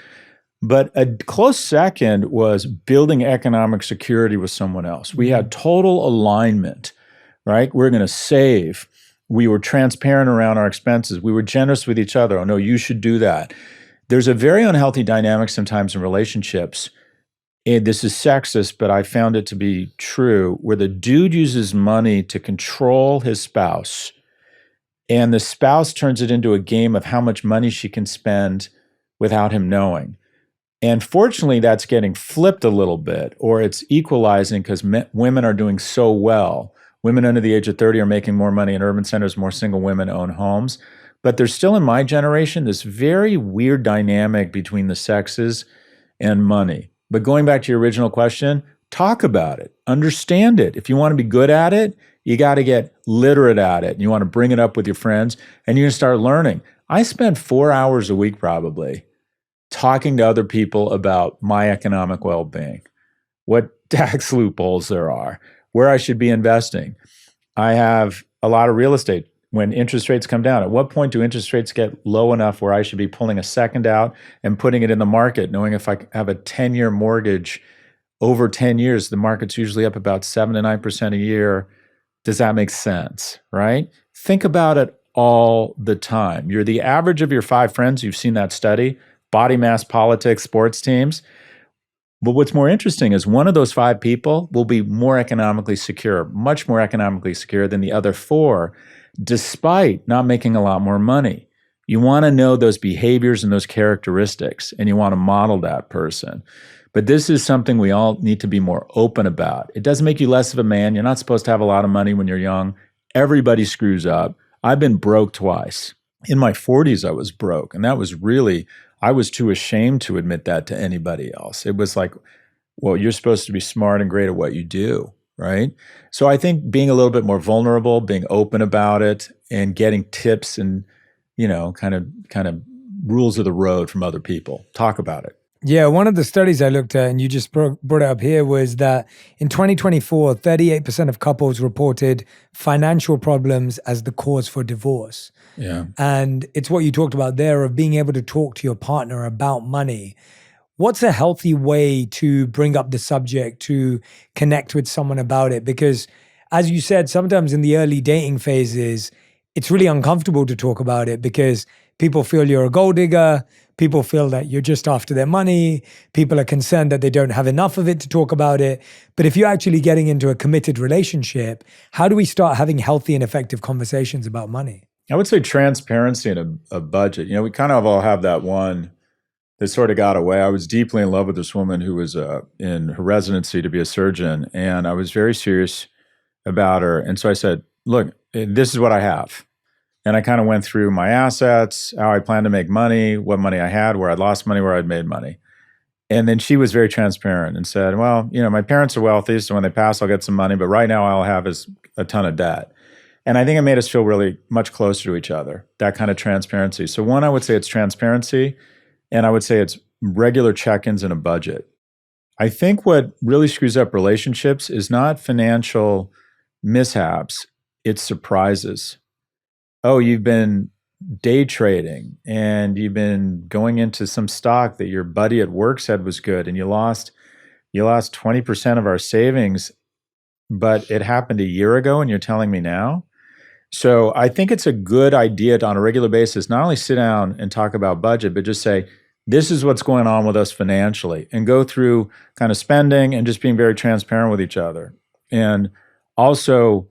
But a close second was building economic security with someone else. We had total alignment, right? We're going to save. We were transparent around our expenses. We were generous with each other. Oh, no, you should do that. There's a very unhealthy dynamic sometimes in relationships. And this is sexist, but I found it to be true, where the dude uses money to control his spouse, and the spouse turns it into a game of how much money she can spend without him knowing. And fortunately, that's getting flipped a little bit, or it's equalizing because women are doing so well. Women under the age of 30 are making more money in urban centers, more single women own homes. But there's still, in my generation, this very weird dynamic between the sexes and money. But going back to your original question, talk about it, understand it. If you want to be good at it, you got to get literate at it. And you want to bring it up with your friends, and you're going to start learning. I spend 4 hours a week probably talking to other people about my economic well-being, what tax loopholes there are, where I should be investing. I have a lot of real estate. When interest rates come down, at what point do interest rates get low enough where I should be pulling a second out and putting it in the market, knowing if I have a 10-year mortgage over 10 years, the market's usually up about 7 to 9% a year. Does that make sense, right? Think about it all the time. You're the average of your 5 friends. You've seen that study, body mass, politics, sports teams. But what's more interesting is one of those 5 people will be more economically secure, much more economically secure than the other 4, despite not making a lot more money. You want to know those behaviors and those characteristics, and you want to model that person. But this is something we all need to be more open about. It doesn't make you less of a man. You're not supposed to have a lot of money when you're young. Everybody screws up. I've been broke twice. In my 40s, I was broke. And that was really, I was too ashamed to admit that to anybody else. It was like, well, you're supposed to be smart and great at what you do, right? So I think being a little bit more vulnerable, being open about it, and getting tips and, kind of rules of the road from other people. Talk about it. Yeah, one of the studies I looked at, and you just brought it up here, was that in 2024, 38% of couples reported financial problems as the cause for divorce. Yeah. And it's what you talked about there of being able to talk to your partner about money. What's a healthy way to bring up the subject, to connect with someone about it? Because as you said, sometimes in the early dating phases, it's really uncomfortable to talk about it because people feel you're a gold digger. People feel that you're just after their money. People are concerned that they don't have enough of it to talk about it. But if you're actually getting into a committed relationship, how do we start having healthy and effective conversations about money? I would say transparency and a budget. We kind of all have that one that sort of got away. I was deeply in love with this woman who was in her residency to be a surgeon, and I was very serious about her. And so I said, look, this is what I have. And I kind of went through my assets, how I planned to make money, what money I had, where I'd lost money, where I'd made money. And then she was very transparent and said, well, my parents are wealthy, so when they pass, I'll get some money. But right now, all I'll have is a ton of debt. And I think it made us feel really much closer to each other, that kind of transparency. So one, I would say it's transparency. And I would say it's regular check-ins and a budget. I think what really screws up relationships is not financial mishaps, it's surprises. Oh, you've been day trading and you've been going into some stock that your buddy at work said was good and you lost 20% of our savings, but it happened a year ago and you're telling me now? So I think it's a good idea to, on a regular basis, not only sit down and talk about budget, but just say, this is what's going on with us financially, and go through kind of spending and just being very transparent with each other. And also,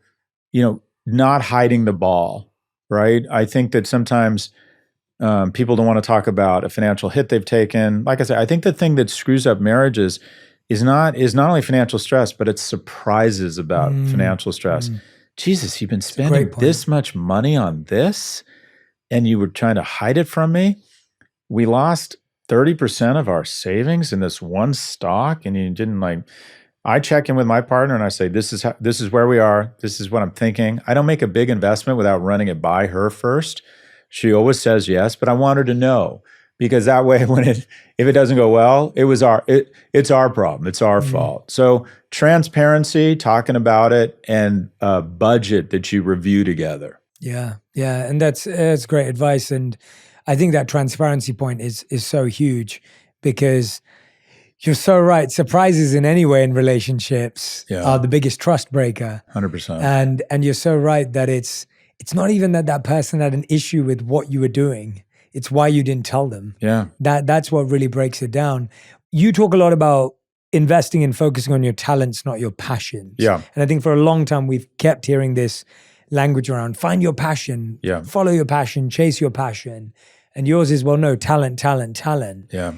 not hiding the ball. Right? I think that sometimes people don't want to talk about a financial hit they've taken. Like I said, I think the thing that screws up marriages is not only financial stress, but it's surprises about financial stress. Jesus, you've been spending this much money on this, and you were trying to hide it from me? We lost 30% of our savings in this one stock, and you didn't I check in with my partner and I say, this is where we are. This is what I'm thinking. I don't make a big investment without running it by her first. She always says yes, but I want her to know, because that way, if it doesn't go well, it's our problem. It's our fault. So transparency, talking about it, and a budget that you review together. Yeah. And that's great advice. And I think that transparency point is so huge, because you're so right. Surprises in any way in relationships are the biggest trust breaker. 100%. And you're so right that it's not even that person had an issue with what you were doing. It's why you didn't tell them. Yeah. That's what really breaks it down. You talk a lot about investing and focusing on your talents, not your passions. Yeah. And I think for a long time we've kept hearing this language around find your passion, follow your passion, chase your passion. And yours is, well, no, talent. Yeah.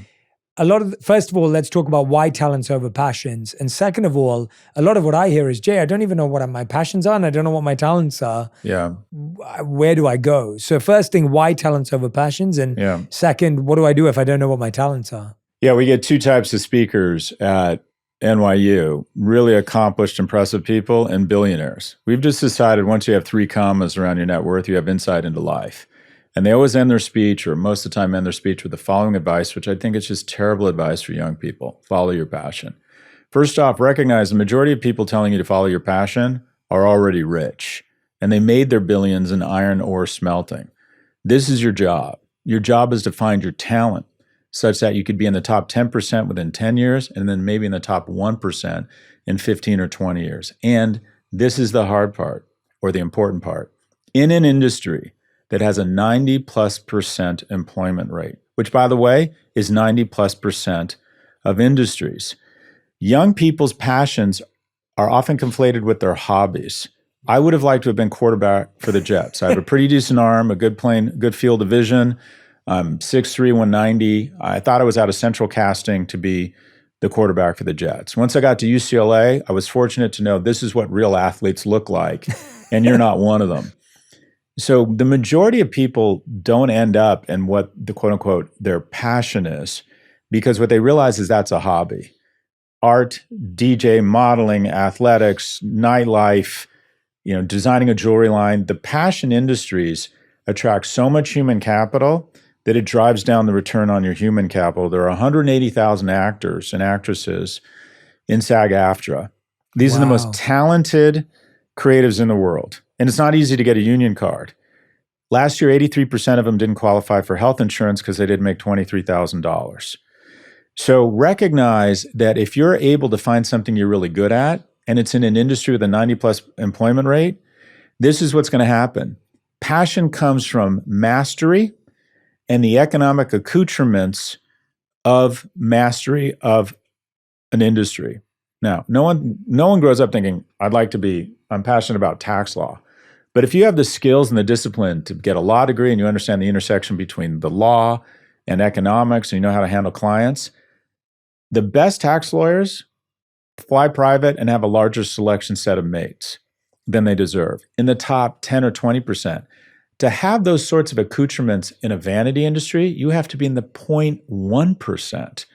First of all, let's talk about why talent's over passions. And second of all, a lot of what I hear is, Jay, I don't even know what my passions are and I don't know what my talents are. Yeah. Where do I go? So first thing, why talent's over passions? And second, what do I do if I don't know what my talents are? Yeah, we get two types of speakers at NYU, really accomplished, impressive people, and billionaires. We've just decided once you have 3 commas around your net worth, you have insight into life. And they always end their speech, or most of the time end their speech, with the following advice, which I think is just terrible advice for young people. Follow your passion. First off, recognize the majority of people telling you to follow your passion are already rich, and they made their billions in iron ore smelting. This is your job. Your job is to find your talent such that you could be in the top 10% within 10 years, and then maybe in the top 1% in 15 or 20 years. And this is the hard part, or the important part. In an industry that has a 90+% employment rate, which, by the way, is 90+% of industries. Young people's passions are often conflated with their hobbies. I would have liked to have been quarterback for the Jets. I have a pretty decent arm, a good field of vision. I'm 6'3", 190. I thought I was out of central casting to be the quarterback for the Jets. Once I got to UCLA, I was fortunate to know this is what real athletes look like, and you're not one of them. So the majority of people don't end up in what the quote unquote their passion is, because what they realize is that's a hobby. art, DJ, modeling, athletics, nightlife, designing a jewelry line. The passion industries attract so much human capital that it drives down the return on your human capital. There are 180,000 actors and actresses in SAG-AFTRA. These are the most talented creatives in the world. And it's not easy to get a union card. Last year, 83% of them didn't qualify for health insurance because they didn't make $23,000. So recognize that if you're able to find something you're really good at, and it's in an industry with a 90+ employment rate, this is what's going to happen. Passion comes from mastery and the economic accoutrements of mastery of an industry. Now, no one grows up thinking, I'm passionate about tax law. But if you have the skills and the discipline to get a law degree and you understand the intersection between the law and economics and you know how to handle clients, the best tax lawyers fly private and have a larger selection set of mates than they deserve, in the top 10 or 20%. To have those sorts of accoutrements in a vanity industry, you have to be in the 0.1%.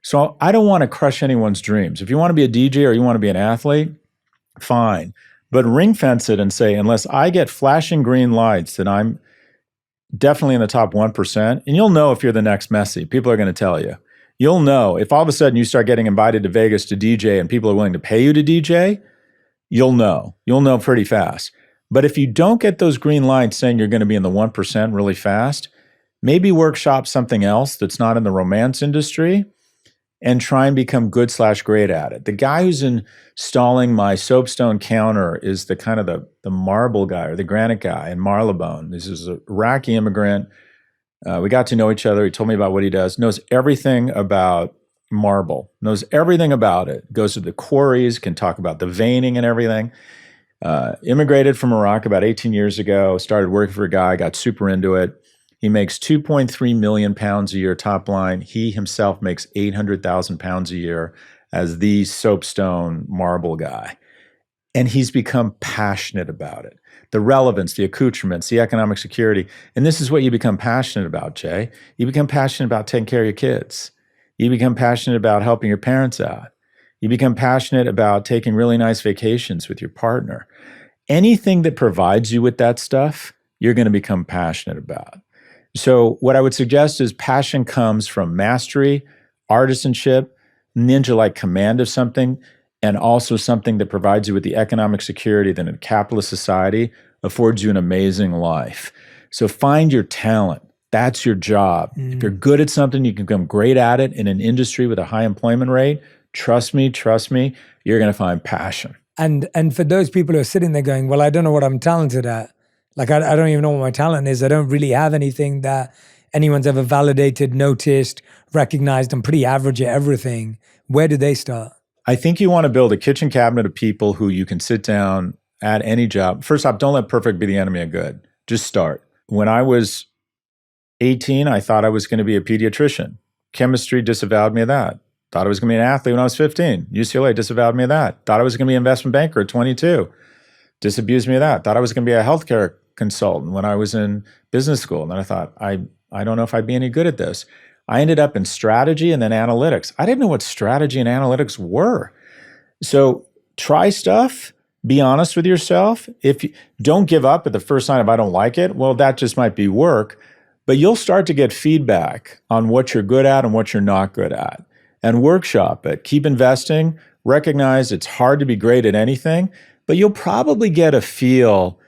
So I don't want to crush anyone's dreams. If you want to be a DJ or you want to be an athlete, fine. But ring fence it and say, unless I get flashing green lights, then I'm definitely in the top 1%. And you'll know if you're the next Messi. People are going to tell you. You'll know if all of a sudden you start getting invited to Vegas to DJ and people are willing to pay you to DJ, you'll know. You'll know pretty fast. But if you don't get those green lights saying you're going to be in the 1% really fast, maybe workshop something else that's not in the romance industry and try and become good/great at it. The guy who's installing my soapstone counter is the kind of the marble guy or the granite guy in Marylebone. This is an Iraqi immigrant. We got to know each other. He told me about what he does, knows everything about marble, knows everything about it, goes to the quarries, can talk about the veining and everything. Immigrated from Iraq about 18 years ago, started working for a guy, got super into it. He makes 2.3 million pounds a year top line. He himself makes 800,000 pounds a year as the soapstone marble guy. And he's become passionate about it. The relevance, the accoutrements, the economic security. And this is what you become passionate about, Jay. You become passionate about taking care of your kids. You become passionate about helping your parents out. You become passionate about taking really nice vacations with your partner. Anything that provides you with that stuff, you're going to become passionate about. So what I would suggest is passion comes from mastery, artisanship, ninja-like command of something, and also something that provides you with the economic security that in a capitalist society affords you an amazing life. So find your talent. That's your job. If you're good at something, you can become great at it in an industry with a high employment rate. Trust me, you're going to find passion. And for those people who are sitting there going, well, I don't know what I'm talented at. Like, I don't even know what my talent is. I don't really have anything that anyone's ever validated, noticed, recognized. I'm pretty average at everything. Where do they start? I think you want to build a kitchen cabinet of people who you can sit down at any job. First off, don't let perfect be the enemy of good. Just start. When I was 18, I thought I was going to be a pediatrician. Chemistry disavowed me of that. Thought I was going to be an athlete when I was 15. UCLA disavowed me of that. Thought I was going to be an investment banker at 22. Disabused me of that. Thought I was going to be a healthcare consultant when I was in business school. And then I thought, I don't know if I'd be any good at this. I ended up in strategy and then analytics. I didn't know what strategy and analytics were. So try stuff. Be honest with yourself. If you don't give up at the first sign of I don't like it, well, that just might be work. But you'll start to get feedback on what you're good at and what you're not good at. And workshop it. Keep investing. Recognize it's hard to be great at anything, but you'll probably get a feel.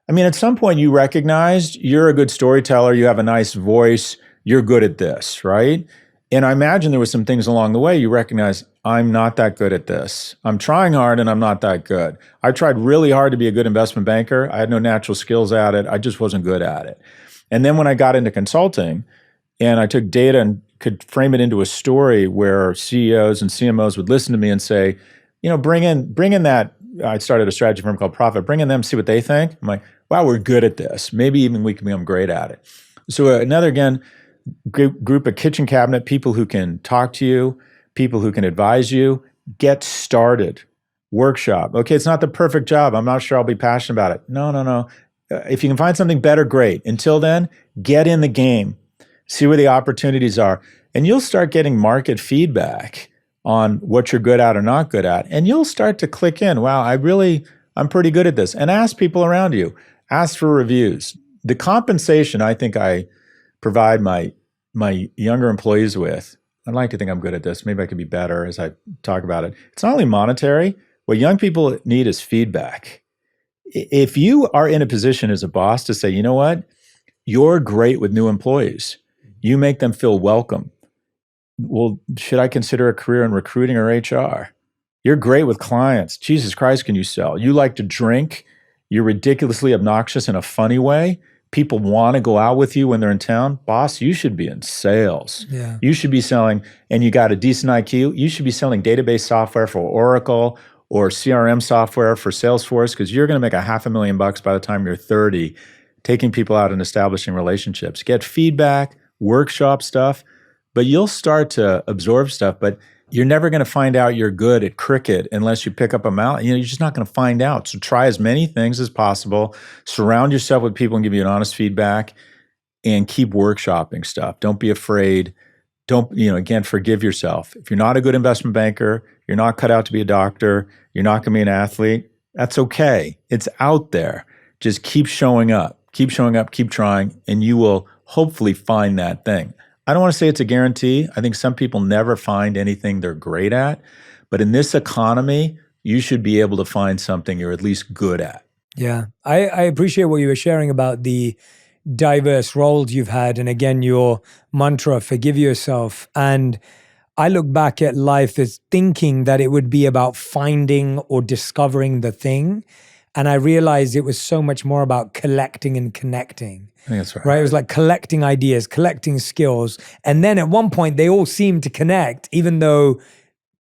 I mean, at some point you recognized you're a good storyteller, you have a nice voice, you're good at this, right? And I imagine there was some things along the way you recognize, I'm not that good at this. I'm trying hard and I'm not that good. I tried really hard to be a good investment banker. I had no natural skills at it. I just wasn't good at it. And then when I got into consulting and I took data and could frame it into a story where CEOs and CMOs would listen to me and say, bring in that, I started a strategy firm called Profit, bring in them, see what they think. I'm like, wow, we're good at this. Maybe even we can become great at it. So another, again, group of kitchen cabinet, people who can talk to you, people who can advise you, get started, workshop. Okay, it's not the perfect job. I'm not sure I'll be passionate about it. No. If you can find something better, great. Until then, get in the game. See where the opportunities are. And you'll start getting market feedback on what you're good at or not good at. And you'll start to click in. Wow, I'm pretty good at this. And ask people around you. Ask for reviews. The compensation I think I provide my younger employees with, I'd like to think I'm good at this. Maybe I could be better as I talk about it. It's not only monetary. What young people need is feedback. If you are in a position as a boss to say, you know what, you're great with new employees. You make them feel welcome. Well, should I consider a career in recruiting or HR? You're great with clients. Jesus Christ, can you sell? You like to drink. You're ridiculously obnoxious in a funny way. People want to go out with you when they're in town. Boss, you should be in sales. Yeah. You should be selling, and you got a decent IQ, you should be selling database software for Oracle or CRM software for Salesforce, because you're going to make $500,000 by the time you're 30, taking people out and establishing relationships. Get feedback, workshop stuff, but you'll start to absorb stuff, but you're never going to find out you're good at cricket unless you pick up a mountain. You're just not going to find out. So try as many things as possible. Surround yourself with people and give you an honest feedback, and keep workshopping stuff. Don't be afraid. Don't, again, forgive yourself. If you're not a good investment banker, you're not cut out to be a doctor, you're not going to be an athlete, that's okay. It's out there. Just keep showing up, keep trying, and you will hopefully find that thing. I don't want to say it's a guarantee. I think some people never find anything they're great at. But in this economy, you should be able to find something you're at least good at. Yeah. I appreciate what you were sharing about the diverse roles you've had. And again, your mantra, forgive yourself. And I look back at life as thinking that it would be about finding or discovering the thing. And I realized it was so much more about collecting and connecting. I think that's right. Right? It was like collecting ideas, collecting skills. And then at one point, they all seemed to connect, even though,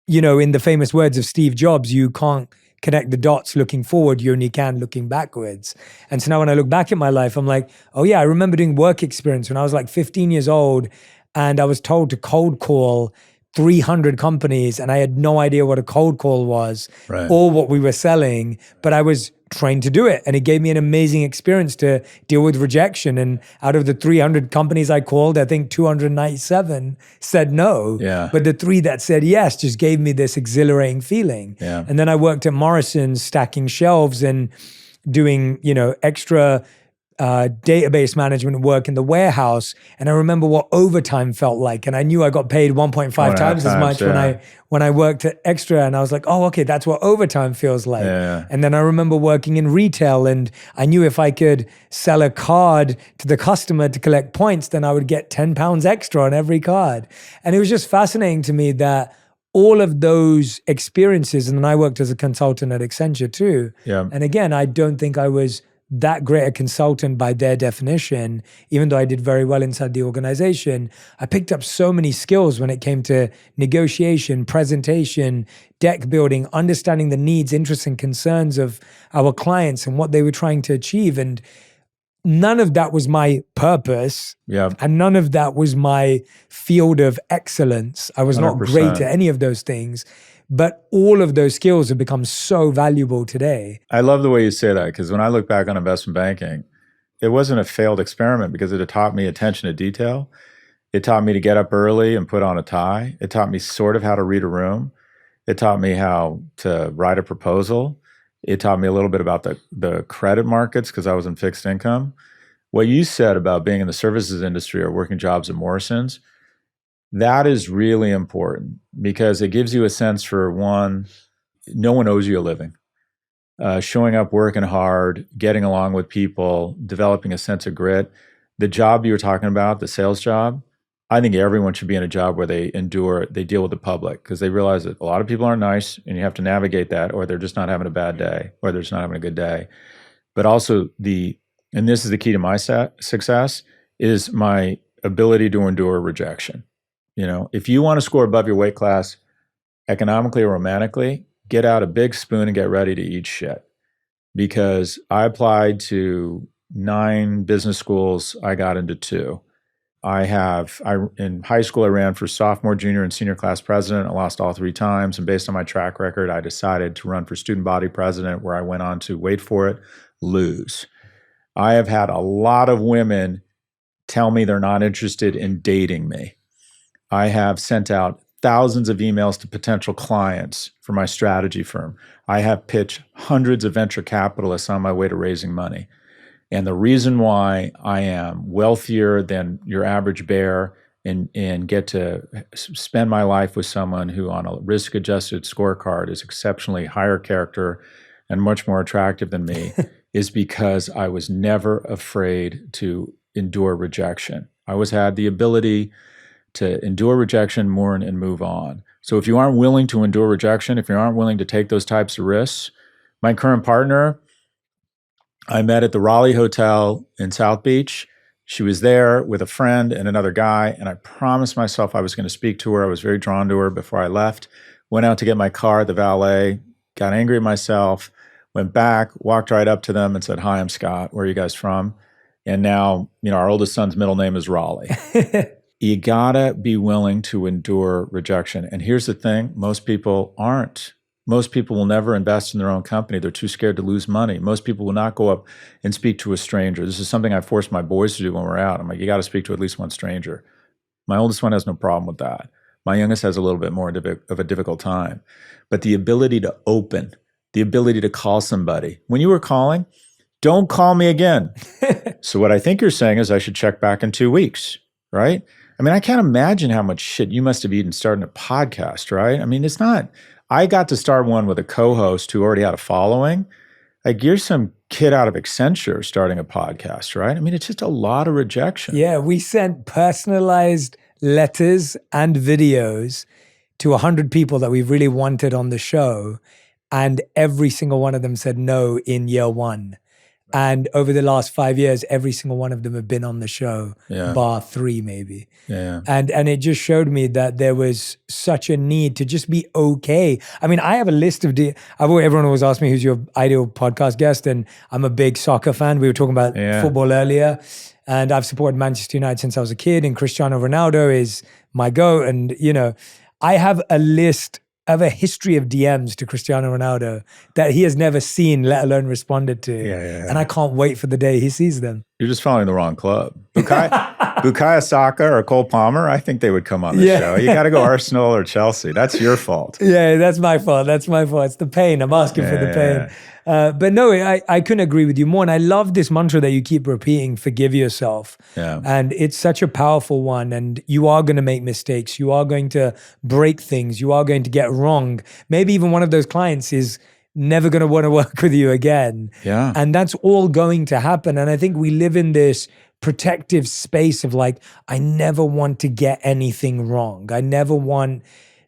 in the famous words of Steve Jobs, you can't connect the dots looking forward, you only can looking backwards. And so now when I look back at my life, I'm like, oh yeah, I remember doing work experience when I was like 15 years old, and I was told to cold call 300 companies, and I had no idea what a cold call was or what we were selling, but I was trained to do it. And it gave me an amazing experience to deal with rejection. And out of the 300 companies I called, I think 297 said no. Yeah. But the 3 that said yes just gave me this exhilarating feeling. Yeah. And then I worked at Morrison's stacking shelves and doing, extra database management work in the warehouse. And I remember what overtime felt like. And I knew I got paid 1.5 times as much when I worked at Extra. And I was like, oh, okay, that's what overtime feels like. Yeah. And then I remember working in retail, and I knew if I could sell a card to the customer to collect points, then I would get 10 pounds extra on every card. And it was just fascinating to me that all of those experiences, and then I worked as a consultant at Accenture too. Yeah. And again, I don't think I was that great a consultant by their definition, even though I did very well inside the organization. I picked up so many skills when it came to negotiation, presentation, deck building, understanding the needs, interests, and concerns of our clients and what they were trying to achieve. And none of that was my purpose. Yeah. And none of that was my field of excellence. I was 100%. not great at any of those things. But all of those skills have become so valuable today. I love the way you say that, because when I look back on investment banking, it wasn't a failed experiment because it had taught me attention to detail. It taught me to get up early and put on a tie. It taught me sort of how to read a room. It taught me how to write a proposal. It taught me a little bit about the credit markets because I was in fixed income. What you said about being in the services industry or working jobs at Morrison's, that is really important because it gives you a sense for one, no one owes you a living. Showing up, working hard, getting along with people, developing a sense of grit. The job you were talking about, the sales job, I think everyone should be in a job where they deal with the public because they realize that a lot of people aren't nice and you have to navigate that, or they're just not having a bad day, or they're just not having a good day. But also and this is the key to my success, is my ability to endure rejection. If you want to score above your weight class economically or romantically, get out a big spoon and get ready to eat shit. Because I applied to 9 business schools, I got into 2. In high school, I ran for sophomore, junior, and senior class president. I lost all 3 times. And based on my track record, I decided to run for student body president, where I went on to, wait for it, lose. I have had a lot of women tell me they're not interested in dating me. I have sent out thousands of emails to potential clients for my strategy firm. I have pitched hundreds of venture capitalists on my way to raising money. And the reason why I am wealthier than your average bear and get to spend my life with someone who on a risk-adjusted scorecard is exceptionally higher character and much more attractive than me is because I was never afraid to endure rejection. I always had the ability to endure rejection, mourn, and move on. So if you aren't willing to endure rejection, if you aren't willing to take those types of risks, my current partner, I met at the Raleigh Hotel in South Beach. She was there with a friend and another guy, and I promised myself I was going to speak to her. I was very drawn to her before I left. Went out to get my car at the valet, got angry at myself, went back, walked right up to them and said, "Hi, I'm Scott. Where are you guys from?" And now, our oldest son's middle name is Raleigh. You gotta be willing to endure rejection. And here's the thing, most people aren't. Most people will never invest in their own company. They're too scared to lose money. Most people will not go up and speak to a stranger. This is something I force my boys to do when we're out. I'm like, you got to speak to at least one stranger. My oldest one has no problem with that. My youngest has a little bit more of a difficult time. But the ability to open, the ability to call somebody. When you were calling, don't call me again. So what I think you're saying is I should check back in 2 weeks, right? I mean, I can't imagine how much shit you must have eaten starting a podcast, right? I mean, it's not... I got to start one with a co-host who already had a following. Like, you're some kid out of Accenture starting a podcast, right? I mean, it's just a lot of rejection. Yeah, we sent personalized letters and videos to 100 people that we really wanted on the show, and every single one of them said no in year one. And over the last 5 years, every single one of them have been on the show, bar 3 maybe. Yeah. And it just showed me that there was such a need to just be okay. I mean, I have a list of, everyone always asks me who's your ideal podcast guest, and I'm a big soccer fan. We were talking about football earlier, and I've supported Manchester United since I was a kid, and Cristiano Ronaldo is my GOAT. And, I have a list of a history of DMs to Cristiano Ronaldo that he has never seen, let alone responded to. And I can't wait for the day he sees them. You're just following the wrong club. Bukayo Saka or Cole Palmer, I think they would come on the show. You got to go Arsenal or Chelsea. That's your fault. Yeah, that's my fault. That's my fault. It's the pain. I'm asking for the pain. But no, I couldn't agree with you more. And I love this mantra that you keep repeating, forgive yourself. Yeah. And it's such a powerful one. And you are going to make mistakes. You are going to break things. You are going to get wrong. Maybe even one of those clients is never going to want to work with you again. Yeah. And that's all going to happen. And I think we live in this protective space of like, I never want to get anything wrong. I never want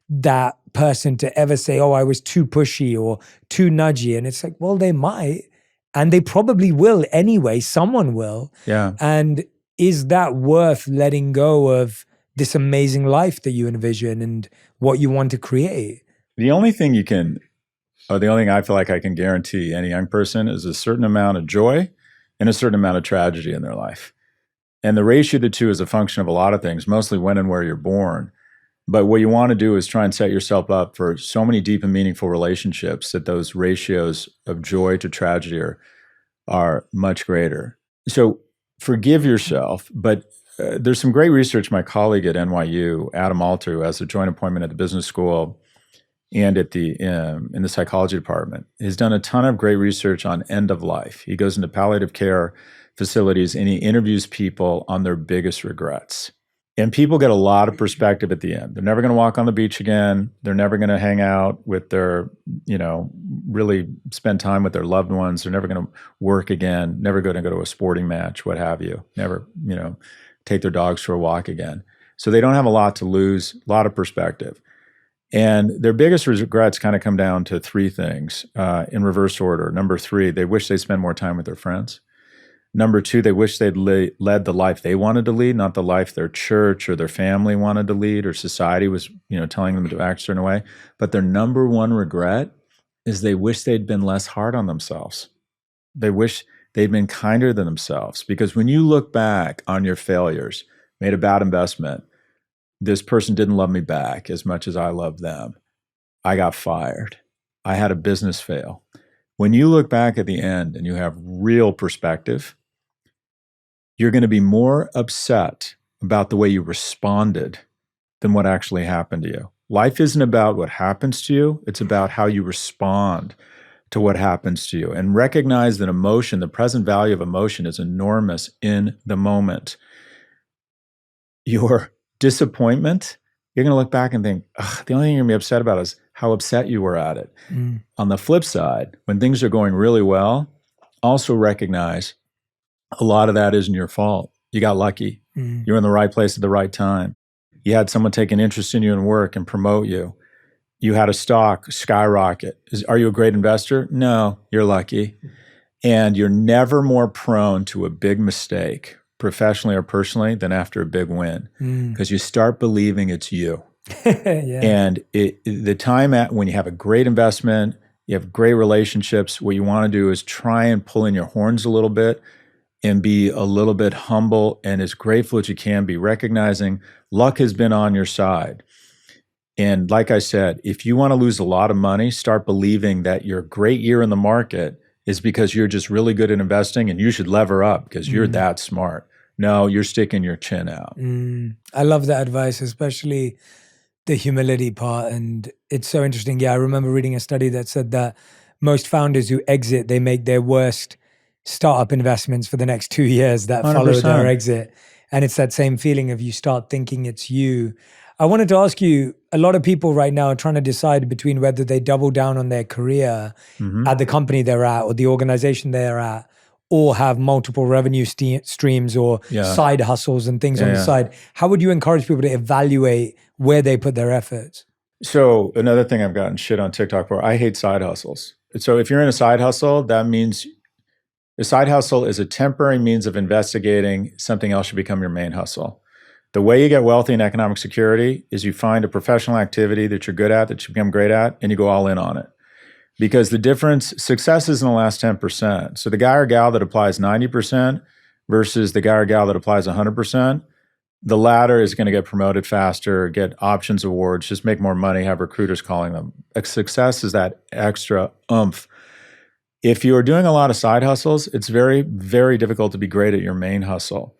that person to ever say, oh, I was too pushy or too nudgy. And it's like, well, they might, and they probably will anyway. Someone will. Yeah. And is that worth letting go of this amazing life that you envision and what you want to create? The only thing the only thing I feel like I can guarantee any young person is a certain amount of joy and a certain amount of tragedy in their life. And the ratio of the two is a function of a lot of things, mostly when and where you're born. But what you want to do is try and set yourself up for so many deep and meaningful relationships that those ratios of joy to tragedy are much greater. So forgive yourself, but there's some great research. My colleague at NYU, Adam Alter, who has a joint appointment at the business school and at the in the psychology department, has done a ton of great research on end of life. He goes into palliative care facilities and he interviews people on their biggest regrets. And people get a lot of perspective at the end. They're never going to walk on the beach again. They're never going to hang out with their, really spend time with their loved ones. They're never going to work again, never going to go to a sporting match, what have you. Never, take their dogs for a walk again. So they don't have a lot to lose, a lot of perspective. And their biggest regrets kind of come down to 3 things in reverse order. Number 3, they wish they spend more time with their friends. Number 2, they wish they'd led the life they wanted to lead, not the life their church or their family wanted to lead or society was, telling them to act a certain way. But their number 1 regret is they wish they'd been less hard on themselves. They wish they'd been kinder to themselves. Because when you look back on your failures, made a bad investment, this person didn't love me back as much as I loved them. I got fired. I had a business fail. When you look back at the end and you have real perspective, you're going to be more upset about the way you responded than what actually happened to you. Life isn't about what happens to you. It's about how you respond to what happens to you. And recognize that emotion, the present value of emotion, is enormous in the moment. Your disappointment, you're going to look back and think, the only thing you're going to be upset about is how upset you were at it. On the flip side, when things are going really well, also recognize a lot of that isn't your fault. You got lucky. You're in the right place at the right time. You had someone take an interest in you and work and promote you. You had a stock skyrocket. Are you a great investor? No, you're lucky. And you're never more prone to a big mistake, professionally or personally, than after a big win, because you start believing it's you. And the time when you have a great investment, you have great relationships, what you want to do is try and pull in your horns a little bit and be a little bit humble and as grateful as you can be, recognizing luck has been on your side. And like I said, if you want to lose a lot of money, start believing that your great year in the market is because you're just really good at investing and you should lever up because you're that smart. No, you're sticking your chin out. I love that advice, especially the humility part. And it's so interesting. Yeah, I remember reading a study that said that most founders who exit, they make their worst startup investments for the next 2 years that 100%. follow their exit. And it's that same feeling of you start thinking it's you. I wanted to ask you, a lot of people right now are trying to decide between whether they double down on their career at the company they're at or the organization they're at, or have multiple revenue streams or side hustles and things on the side. How would you encourage people to evaluate where they put their efforts? So another thing I've gotten shit on TikTok for, I hate side hustles. So if you're in a side hustle, that means a side hustle is a temporary means of investigating something else should become your main hustle. The way you get wealthy and economic security is you find a professional activity that you're good at, that you become great at, and you go all in on it. Because the difference, success is in the last 10%. So the guy or gal that applies 90% versus the guy or gal that applies 100%, the latter is going to get promoted faster, get options awards, just make more money, have recruiters calling them. Success is that extra oomph. If you're doing a lot of side hustles, it's very, very difficult to be great at your main hustle.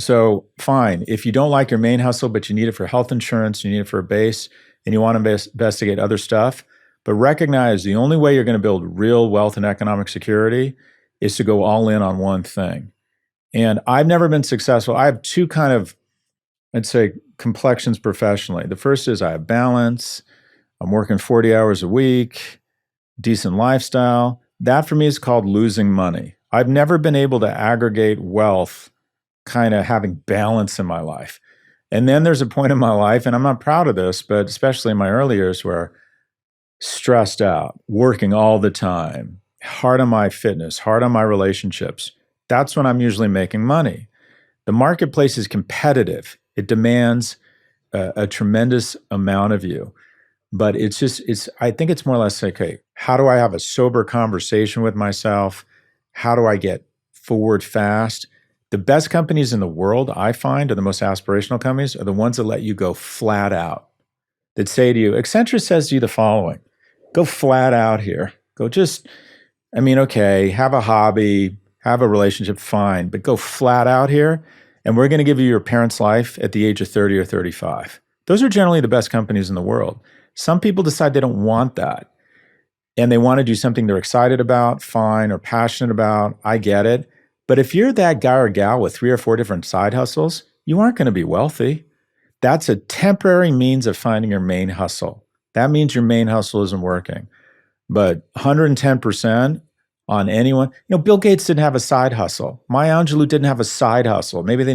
So fine, if you don't like your main hustle, but you need it for health insurance, you need it for a base, and you want to investigate other stuff, but recognize the only way you're going to build real wealth and economic security is to go all in on one thing. And I've never been successful. I have two kind of, I'd say, complexions professionally. The first is I have balance. I'm working 40 hours a week, decent lifestyle. That for me is called losing money. I've never been able to aggregate wealth kind of having balance in my life. And then there's a point in my life, and I'm not proud of this, but especially in my early years where stressed out, working all the time, hard on my fitness, hard on my relationships. That's when I'm usually making money. The marketplace is competitive. It demands a tremendous amount of you. But I think it's more or less like, okay, how do I have a sober conversation with myself? How do I get forward fast? The best companies in the world, I find, are the most aspirational companies, are the ones that let you go flat out. That say to you, Accenture says to you the following, go flat out here. Go okay, have a hobby, have a relationship, fine, but go flat out here, and we're going to give you your parents' life at the age of 30 or 35. Those are generally the best companies in the world. Some people decide they don't want that, and they want to do something they're excited about, fine, or passionate about. I get it. But if you're that guy or gal with 3 or 4 different side hustles, you aren't going to be wealthy. That's a temporary means of finding your main hustle. That means your main hustle isn't working. But 110% on anyone, Bill Gates didn't have a side hustle. Maya Angelou didn't have a side hustle. Maybe Maya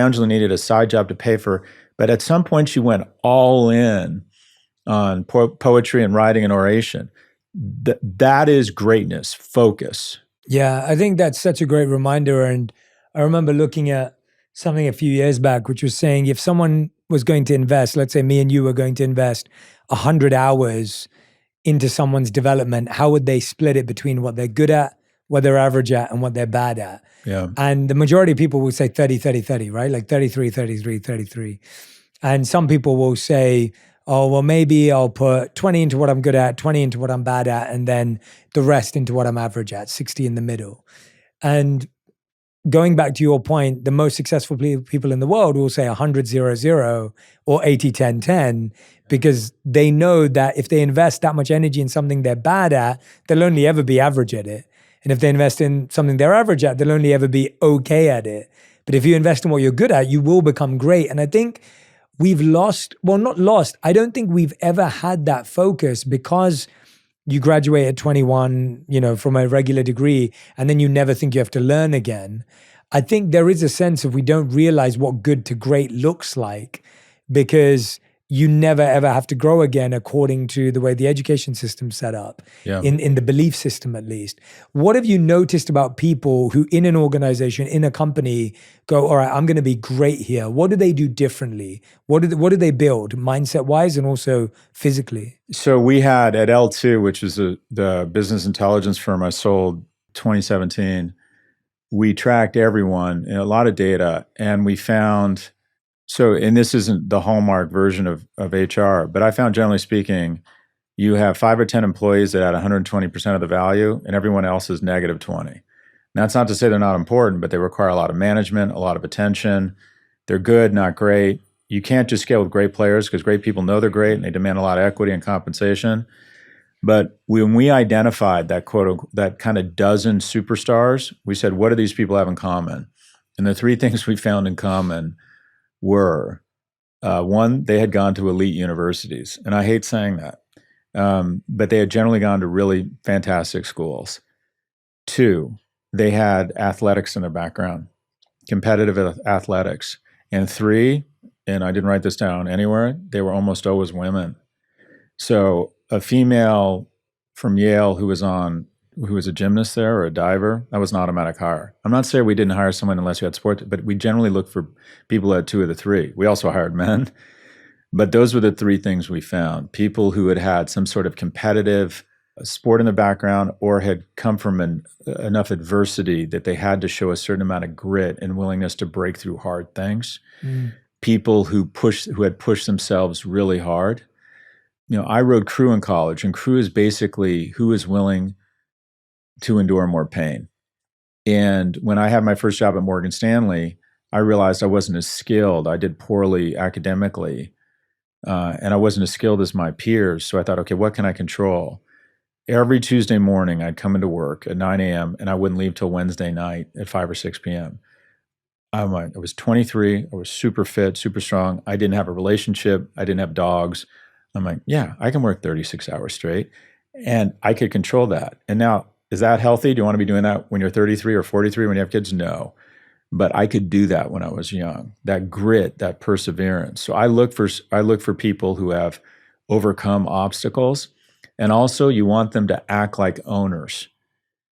Angelou needed a side job to pay for, but at some point she went all in on poetry and writing and oration. That is greatness, focus. Yeah, I think that's such a great reminder. And I remember looking at something a few years back, which was saying if someone was going to invest, let's say me and you were going to invest 100 hours into someone's development, how would they split it between what they're good at, what they're average at, and what they're bad at? Yeah. And the majority of people will say 30, 30, 30, right? Like 33, 33, 33. And some people will say, oh, well, maybe I'll put 20 into what I'm good at, 20 into what I'm bad at, and then the rest into what I'm average at, 60 in the middle. And going back to your point, the most successful people in the world will say 100-0-0 or 80-10-10 because they know that if they invest that much energy in something they're bad at, they'll only ever be average at it. And if they invest in something they're average at, they'll only ever be okay at it. But if you invest in what you're good at, you will become great. And I think we've not lost. I don't think we've ever had that focus because you graduate at 21, from a regular degree, and then you never think you have to learn again. I think there is a sense of we don't realize what good to great looks like because you never ever have to grow again according to the way the education system's set up, in the belief system at least. What have you noticed about people who in an organization, in a company, go, all right, I'm going to be great here. What do they do differently? What do they build mindset-wise and also physically? So we had at L2, which is the business intelligence firm I sold 2017, we tracked everyone in a lot of data, and we found... So, and this isn't the hallmark version of HR, but I found, generally speaking, you have 5 or 10 employees that add 120% of the value, and everyone else is negative 20. Now, that's not to say they're not important, but they require a lot of management, a lot of attention. They're good, not great. You can't just scale with great players because great people know they're great and they demand a lot of equity and compensation. But when we identified that that kind of dozen superstars, we said, what do these people have in common? And the 3 things we found in common were, one, they had gone to elite universities. And I hate saying that, but they had generally gone to really fantastic schools. 2, they had athletics in their background, competitive athletics. And 3, and I didn't write this down anywhere, they were almost always women. So a female from Yale who was a gymnast there or a diver, that was an automatic hire. I'm not saying we didn't hire someone unless you had sport, but we generally looked for people who had 2 of the 3. We also hired men, but those were the 3 things we found. People who had had some sort of competitive sport in their background or had come from enough adversity that they had to show a certain amount of grit and willingness to break through hard things. People who had pushed themselves really hard. I rode crew in college, and crew is basically who is willing to endure more pain. And when I had my first job at Morgan Stanley, I realized I wasn't as skilled. I did poorly academically, and I wasn't as skilled as my peers. So I thought, okay, what can I control? Every Tuesday morning, I'd come into work at 9 a.m. and I wouldn't leave till Wednesday night at 5 or 6 p.m. I was 23. I was super fit, super strong. I didn't have a relationship. I didn't have dogs. I'm like, yeah, I can work 36 hours straight, and I could control that. And now, is that healthy? Do you want to be doing that when you're 33 or 43 when you have kids? No. But I could do that when I was young. That grit, that perseverance. So I look for people who have overcome obstacles, and also you want them to act like owners.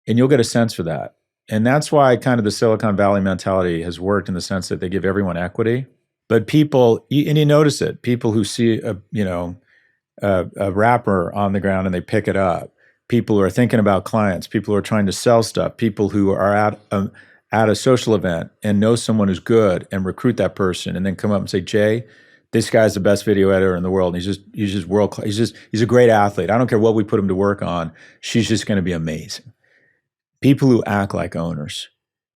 And you'll get a sense for that. And that's why kind of the Silicon Valley mentality has worked in the sense that they give everyone equity. But people, and you notice it, people who see a wrapper on the ground and they pick it up. People who are thinking about clients, people who are trying to sell stuff, people who are at a social event and know someone who's good and recruit that person and then come up and say, Jay, this guy's the best video editor in the world. And he's just world class. He's a great athlete. I don't care what we put him to work on. She's just going to be amazing. People who act like owners.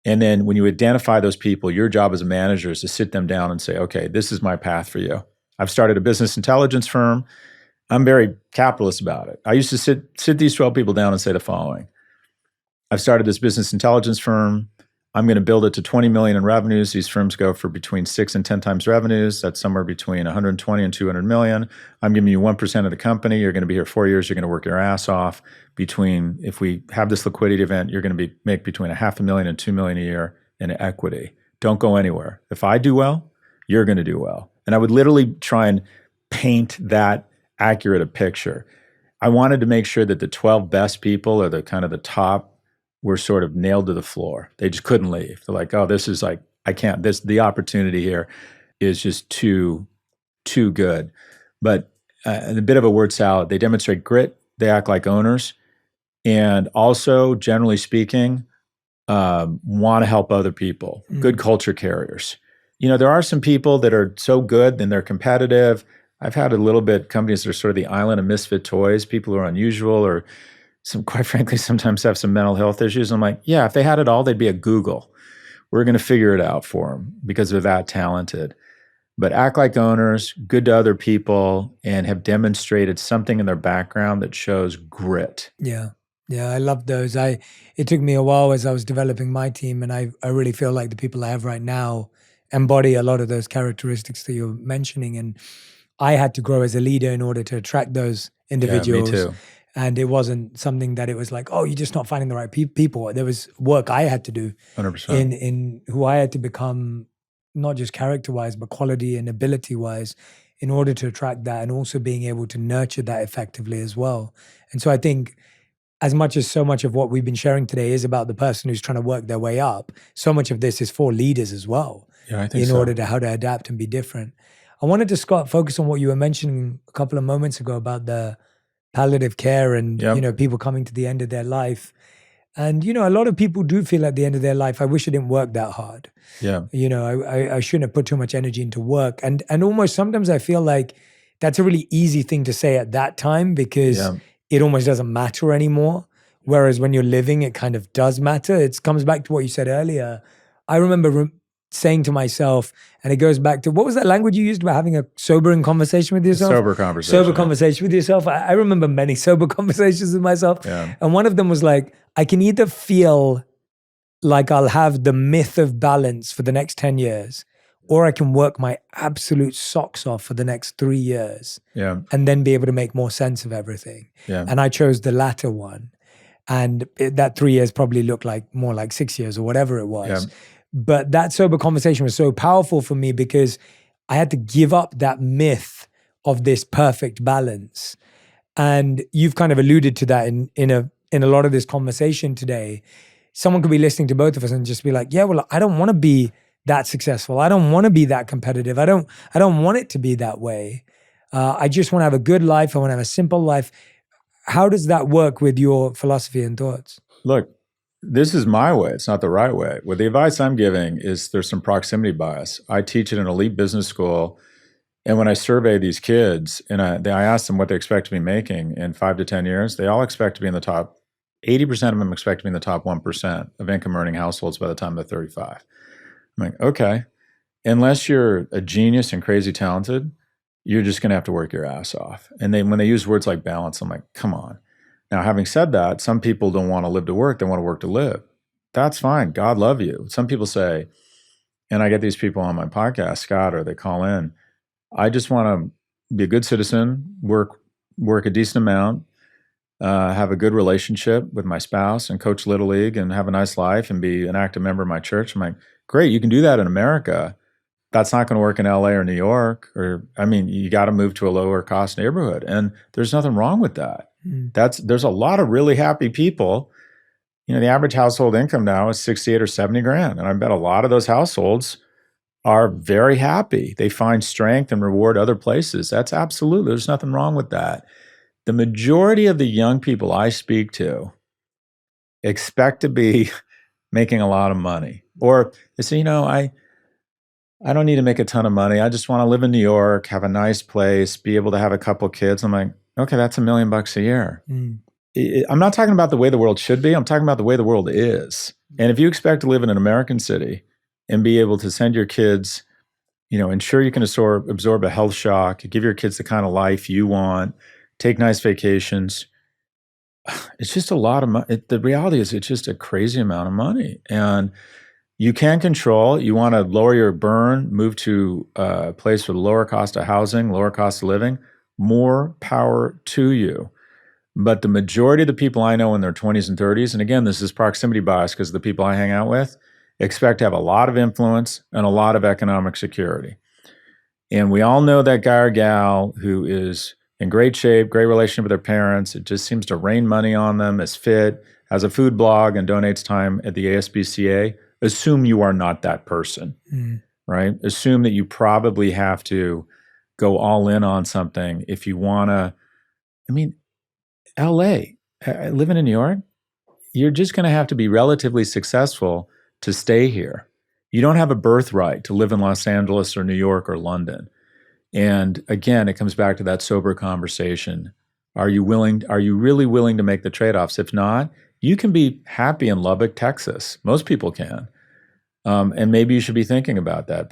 And then when you identify those people, your job as a manager is to sit them down and say, okay, this is my path for you. I've started a business intelligence firm. I'm very capitalist about it. I used to sit these 12 people down and say the following. I've started this business intelligence firm. I'm going to build it to 20 million in revenues. These firms go for between 6 and 10 times revenues. That's somewhere between 120 and 200 million. I'm giving you 1% of the company. You're going to be here 4 years. You're going to work your ass off. If we have this liquidity event, you're going to make between $500,000 and $2 million a year in equity. Don't go anywhere. If I do well, you're going to do well. And I would literally try and paint that accurate a picture. I wanted to make sure that the 12 best people or the kind of the top were sort of nailed to the floor. They just couldn't leave. They're like, oh, this is like, I can't, the opportunity here is just too good. But a bit of a word salad. They demonstrate grit. They act like owners. And also, generally speaking, want to help other people. Good culture carriers. There are some people that are so good and they're competitive. I've had a little bit companies that are sort of the island of misfit toys, people who are unusual or quite frankly, sometimes have some mental health issues. I'm like, yeah, if they had it all, they'd be at Google. we're going to figure it out for them because they're that talented. But act like owners, good to other people, and have demonstrated something in their background that shows grit. Yeah. Yeah, I love those. It took me a while as I was developing my team, and I really feel like the people I have right now embody a lot of those characteristics that you're mentioning. And I had to grow as a leader in order to attract those individuals. Yeah, me too. And it wasn't something that it was like, oh, you're just not finding the right people. There was work I had to do 100%. in who I had to become, not just character-wise, but quality and ability-wise, in order to attract that, and also being able to nurture that effectively as well. And so I think, as much as so much of what we've been sharing today is about the person who's trying to work their way up, so much of this is for leaders as well. Yeah, I think in order to how to adapt and be different. I wanted to, Scott, focus on what you were mentioning a couple of moments ago about the palliative care and people coming to the end of their life. And a lot of people do feel at the end of their life, I wish I didn't work that hard. Yeah. I shouldn't have put too much energy into work. And almost sometimes I feel like that's a really easy thing to say at that time, because it almost doesn't matter anymore. Whereas when you're living, it kind of does matter. It comes back to what you said earlier. I remember saying to myself, and it goes back to, what was that language you used about having a sobering conversation with yourself? Sober conversation. Conversation with yourself. I remember many sober conversations with myself. Yeah. And one of them was like, I can either feel like I'll have the myth of balance for the next 10 years, or I can work my absolute socks off for the next 3 years. Yeah. And then be able to make more sense of everything. Yeah. And I chose the latter one. And that 3 years probably looked like more like 6 years or whatever it was. Yeah. But that sober conversation was so powerful for me, because I had to give up that myth of this perfect balance. And you've kind of alluded to that in a lot of this conversation today. Someone could be listening to both of us and just be like, yeah, well, I don't want to be that successful. I don't want to be that competitive. I don't want it to be that way. I just want to have a good life. I want to have a simple life. How does that work with your philosophy and thoughts? Look, this is my way. It's not the right way. Well, the advice I'm giving is there's some proximity bias. I teach at an elite business school. And when I survey these kids and I ask them what they expect to be making in 5 to 10 years, they all expect to be in the top, 80% of them expect to be in the top 1% of income earning households by the time they're 35. I'm like, okay, unless you're a genius and crazy talented, you're just going to have to work your ass off. And when they use words like balance, I'm like, come on. Now, having said that, some people don't want to live to work. They want to work to live. That's fine. God love you. Some people say, and I get these people on my podcast, Scott, or they call in, I just want to be a good citizen, work a decent amount, have a good relationship with my spouse and coach Little League and have a nice life and be an active member of my church. I'm like, great, you can do that in America. That's not going to work in LA or New York, you got to move to a lower cost neighborhood. And there's nothing wrong with that. There's a lot of really happy people. The average household income now is 68 or 70 grand. And I bet a lot of those households are very happy. They find strength and reward other places. That's absolutely, there's nothing wrong with that. The majority of the young people I speak to expect to be making a lot of money. Or they say, I don't need to make a ton of money. I just want to live in New York, have a nice place, be able to have a couple kids. I'm like, okay, that's $1 million a year. I'm not talking about the way the world should be. I'm talking about the way the world is. And if you expect to live in an American city and be able to send your kids, ensure you can absorb a health shock, give your kids the kind of life you want, take nice vacations, it's just a lot of money. The reality is it's just a crazy amount of money. And you can control. You want to lower your burn, move to a place with lower cost of housing, lower cost of living, more power to you. But the majority of the people I know in their 20s and 30s, and again, this is proximity bias because the people I hang out with, expect to have a lot of influence and a lot of economic security. And we all know that guy or gal who is in great shape, great relationship with their parents, it just seems to rain money on them, is fit, has a food blog, and donates time at the ASPCA. Assume you are not that person, right? Assume that you probably have to go all in on something if you want to. LA, living in New York, you're just going to have to be relatively successful to stay here. You don't have a birthright to live in Los Angeles or New York or London. And again, it comes back to that sober conversation. Are you really willing to make the trade-offs? If not, you can be happy in Lubbock, Texas. Most people can. And maybe you should be thinking about that.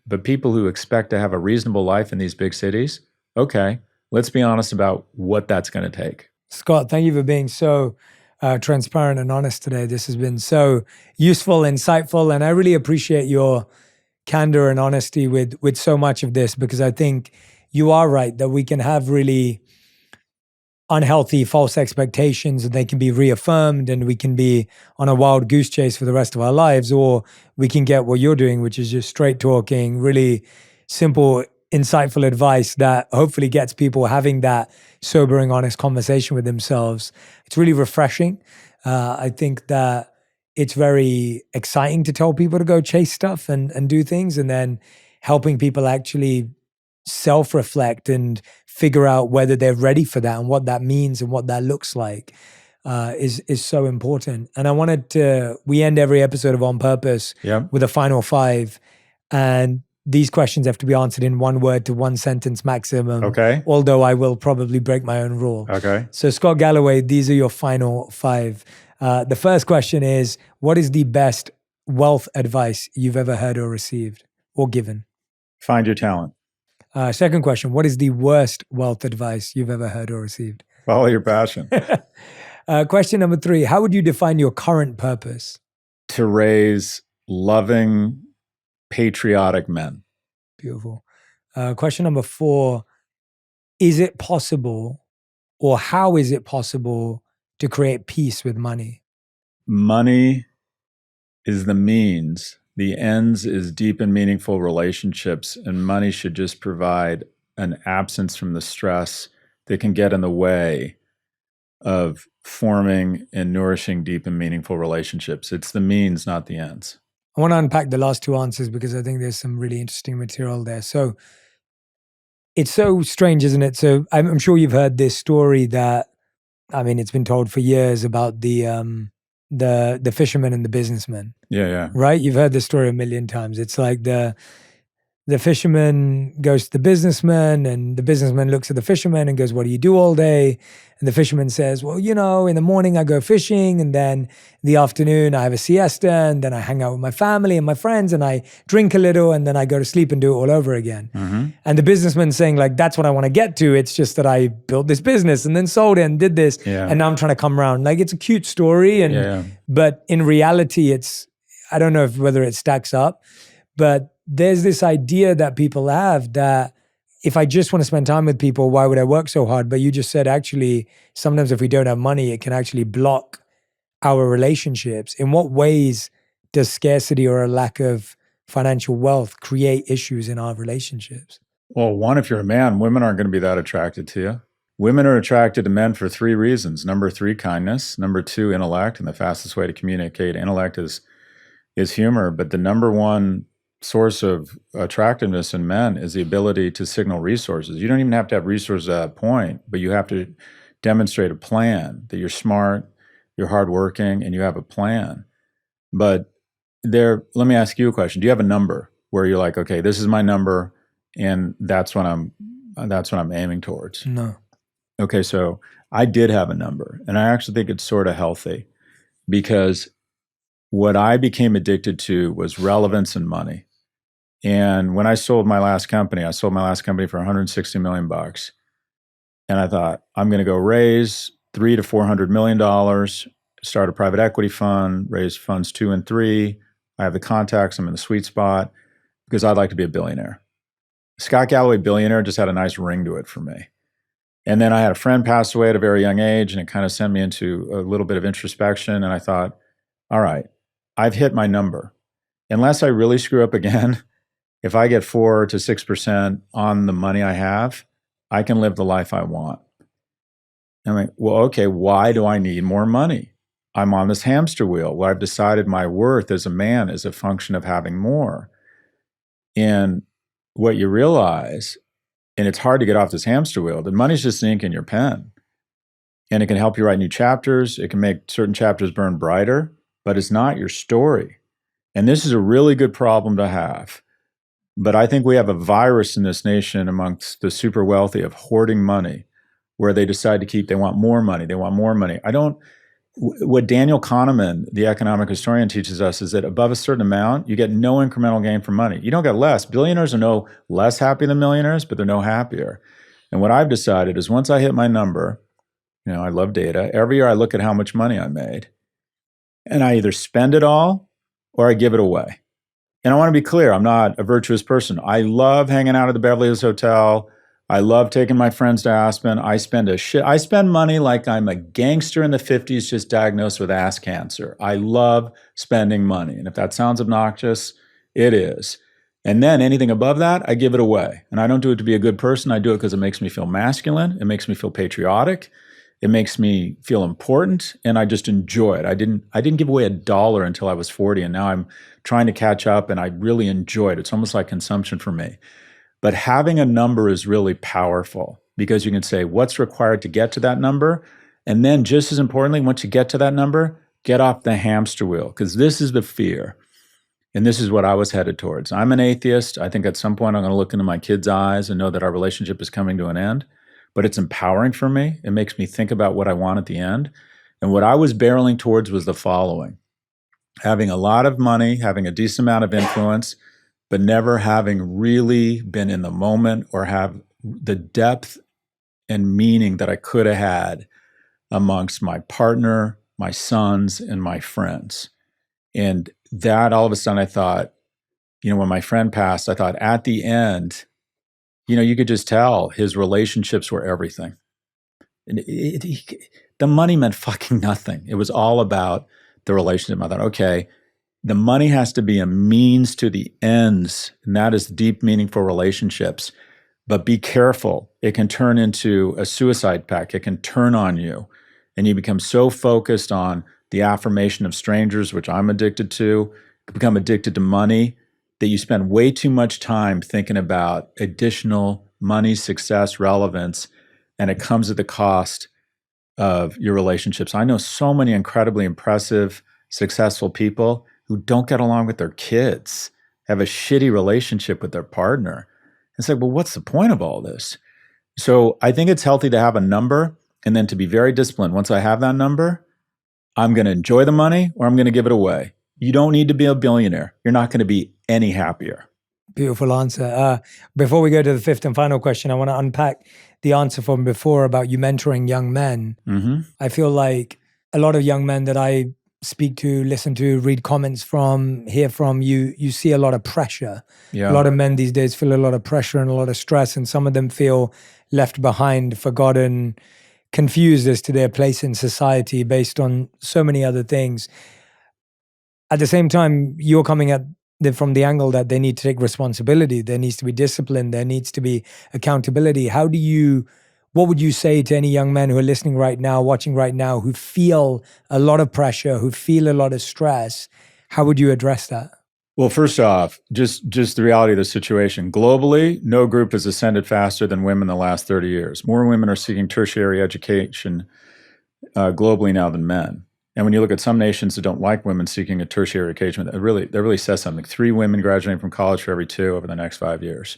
But people who expect to have a reasonable life in these big cities, okay, let's be honest about what that's going to take. Scott, thank you for being so transparent and honest today. This has been so useful, insightful, and I really appreciate your candor and honesty with so much of this, because I think you are right that we can have really unhealthy false expectations and they can be reaffirmed and we can be on a wild goose chase for the rest of our lives, or we can get what you're doing, which is just straight talking, really simple, insightful advice that hopefully gets people having that sobering, honest conversation with themselves. It's really refreshing. I think that it's very exciting to tell people to go chase stuff and do things, and then helping people actually self-reflect and figure out whether they're ready for that and what that means and what that looks like is so important. And I wanted to, we end every episode of On Purpose with a final 5. And these questions have to be answered in 1 word to 1 sentence maximum. Okay. Although I will probably break my own rule. Okay. So Scott Galloway, these are your final 5. The first question is, what is the best wealth advice you've ever heard or received or given? Find your talent. Second question, what is the worst wealth advice you've ever heard or received? Follow your passion. Question number 3, how would you define your current purpose? To raise loving, patriotic men. Beautiful. Question number 4, is it possible, or how is it possible to create peace with money? Money is the means. The ends is deep and meaningful relationships, and money should just provide an absence from the stress that can get in the way of forming and nourishing deep and meaningful relationships. It's the means, not the ends. I want to unpack the last 2 answers because I think there's some really interesting material there. So it's so strange, isn't it? So I'm sure you've heard this story that, I mean, it's been told for years about the fisherman and the businessman. Yeah. Right? You've heard this story a million times. It's like the fisherman goes to the businessman, and the businessman looks at the fisherman and goes, "What do you do all day?" And the fisherman says, "Well, in the morning I go fishing, and then in the afternoon I have a siesta, and then I hang out with my family and my friends, and I drink a little, and then I go to sleep and do it all over again." Mm-hmm. And the businessman's saying, like, that's what I want to get to. It's just that I built this business and then sold it and did this, and now I'm trying to come around. Like, it's a cute story, but in reality, I don't know whether it stacks up, but there's this idea that people have that if I just want to spend time with people, why would I work so hard? But you just said, actually, sometimes if we don't have money, it can actually block our relationships. In what ways does scarcity or a lack of financial wealth create issues in our relationships? Well, one, if you're a man, women aren't going to be that attracted to you. Women are attracted to men for 3 reasons. Number 3, kindness. Number 2, intellect. And the fastest way to communicate intellect is humor. But the number 1 source of attractiveness in men is the ability to signal resources. You don't even have to have resources at that point, but you have to demonstrate a plan, that you're smart, you're hardworking, and you have a plan. But let me ask you a question. Do you have a number where you're like, okay, this is my number, and that's what I'm aiming towards? No. Okay, so I did have a number, and I actually think it's sort of healthy, because what I became addicted to was relevance and money. And when I sold my last company for $160 million. And I thought, I'm going to go raise $300 to $400 million, start a private equity fund, raise funds 2 and 3. I have the contacts. I'm in the sweet spot because I'd like to be a billionaire. Scott Galloway billionaire just had a nice ring to it for me. And then I had a friend pass away at a very young age, and it kind of sent me into a little bit of introspection. And I thought, all right, I've hit my number. Unless I really screw up again, if I get 4 to 6% on the money I have, I can live the life I want. And I'm like, well, okay, why do I need more money? I'm on this hamster wheel where I've decided my worth as a man is a function of having more. And what you realize, and it's hard to get off this hamster wheel, that money's just ink in your pen. And it can help you write new chapters. It can make certain chapters burn brighter, but it's not your story. And this is a really good problem to have. But I think we have a virus in this nation amongst the super wealthy of hoarding money, where they decide they want more money. They want more money. what Daniel Kahneman, the economic historian, teaches us is that above a certain amount, you get no incremental gain from money. You don't get less. Billionaires are no less happy than millionaires, but they're no happier. And what I've decided is once I hit my number, I love data. Every year I look at how much money I made, and I either spend it all or I give it away. And I want to be clear, I'm not a virtuous person. I love hanging out at the Beverly Hills Hotel. I love taking my friends to Aspen. I spend money like I'm a gangster in the 50s just diagnosed with ass cancer. I love spending money. And if that sounds obnoxious, it is. And then anything above that, I give it away. And I don't do it to be a good person. I do it because it makes me feel masculine. It makes me feel patriotic. It makes me feel important. And I just enjoy it. I didn't give away $1 until I was 40. And now I'm trying to catch up, and I really enjoy it. It's almost like consumption for me. But having a number is really powerful because you can say what's required to get to that number. And then just as importantly, once you get to that number, get off the hamster wheel, because this is the fear. And this is what I was headed towards. I'm an atheist. I think at some point I'm going to look into my kids' eyes and know that our relationship is coming to an end. But it's empowering for me. It makes me think about what I want at the end. And what I was barreling towards was the following: having a lot of money, having a decent amount of influence, but never having really been in the moment or have the depth and meaning that I could have had amongst my partner, my sons, and my friends. And that all of a sudden I thought, when my friend passed, I thought at the end, you could just tell his relationships were everything. And the money meant fucking nothing. It was all about the relationship. I thought, okay, the money has to be a means to the ends, and that is deep, meaningful relationships. But be careful. It can turn into a suicide pact. It can turn on you, and you become so focused on the affirmation of strangers, which I'm addicted to, become addicted to money, that you spend way too much time thinking about additional money, success, relevance, and it comes at the cost of your relationships. I know so many incredibly impressive, successful people who don't get along with their kids, have a shitty relationship with their partner. It's like, well, what's the point of all this? So I think it's healthy to have a number and then to be very disciplined. Once I have that number, I'm going to enjoy the money or I'm going to give it away. You don't need to be a billionaire. You're not going to be any happier. Beautiful answer. Before we go to the fifth and final question, I want to unpack the answer from before about you mentoring young men. Mm-hmm. I feel like a lot of young men that I speak to, listen to, read comments from, hear from, you see a lot of pressure. Yeah. A lot of men these days feel a lot of pressure and a lot of stress, and some of them feel left behind, forgotten, confused as to their place in society based on so many other things. At the same time, you're coming at from the angle that they need to take responsibility. There needs to be discipline. There needs to be accountability. What would you say to any young men who are listening right now, watching right now, who feel a lot of pressure, who feel a lot of stress? How would you address that? Well, first off, just the reality of the situation. Globally, no group has ascended faster than women in the last 30 years. More women are seeking tertiary education globally now than men. And when you look at some nations that don't like women seeking a tertiary education, that really says something. 3 women graduating from college for every 2 over the next 5 years.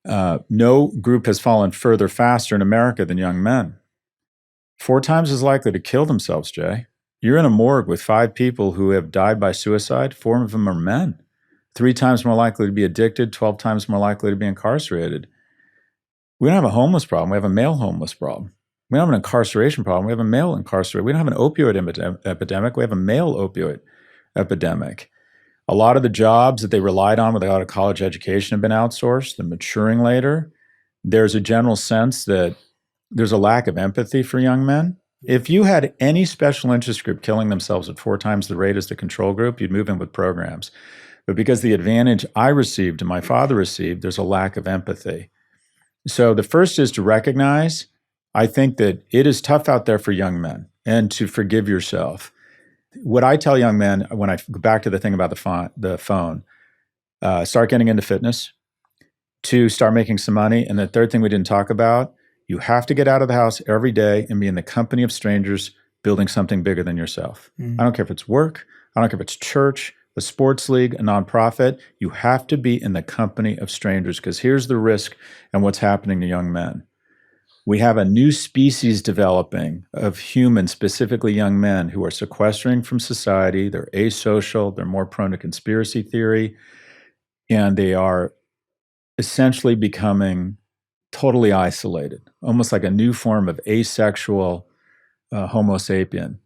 No group has fallen further faster in America than young men. 4 times as likely to kill themselves, Jay. You're in a morgue with 5 people who have died by suicide. 4 of them are men. 3 times more likely to be addicted, 12 times more likely to be incarcerated. We don't have a homeless problem. We have a male homeless problem. We don't have an incarceration problem. We have a male incarceration. We don't have an opioid epidemic. We have a male opioid epidemic. A lot of the jobs that they relied on without a college education have been outsourced. They're maturing later. There's a general sense that there's a lack of empathy for young men. If you had any special interest group killing themselves at 4 times the rate as the control group, you'd move in with programs. But because the advantage I received and my father received, there's a lack of empathy. So the first is to recognize, I think that it is tough out there for young men, and to forgive yourself. What I tell young men when I go back to the thing about the phone, start getting into fitness. 2, start making some money. And the third thing we didn't talk about, you have to get out of the house every day and be in the company of strangers building something bigger than yourself. I don't care if it's work. I don't care if it's church, a sports league, a nonprofit. You have to be in the company of strangers, because here's the risk and what's happening to young men. We have a new species developing of humans, specifically young men, who are sequestering from society. They're asocial. They're more prone to conspiracy theory. And they are essentially becoming totally isolated, almost like a new form of asexual Homo sapien.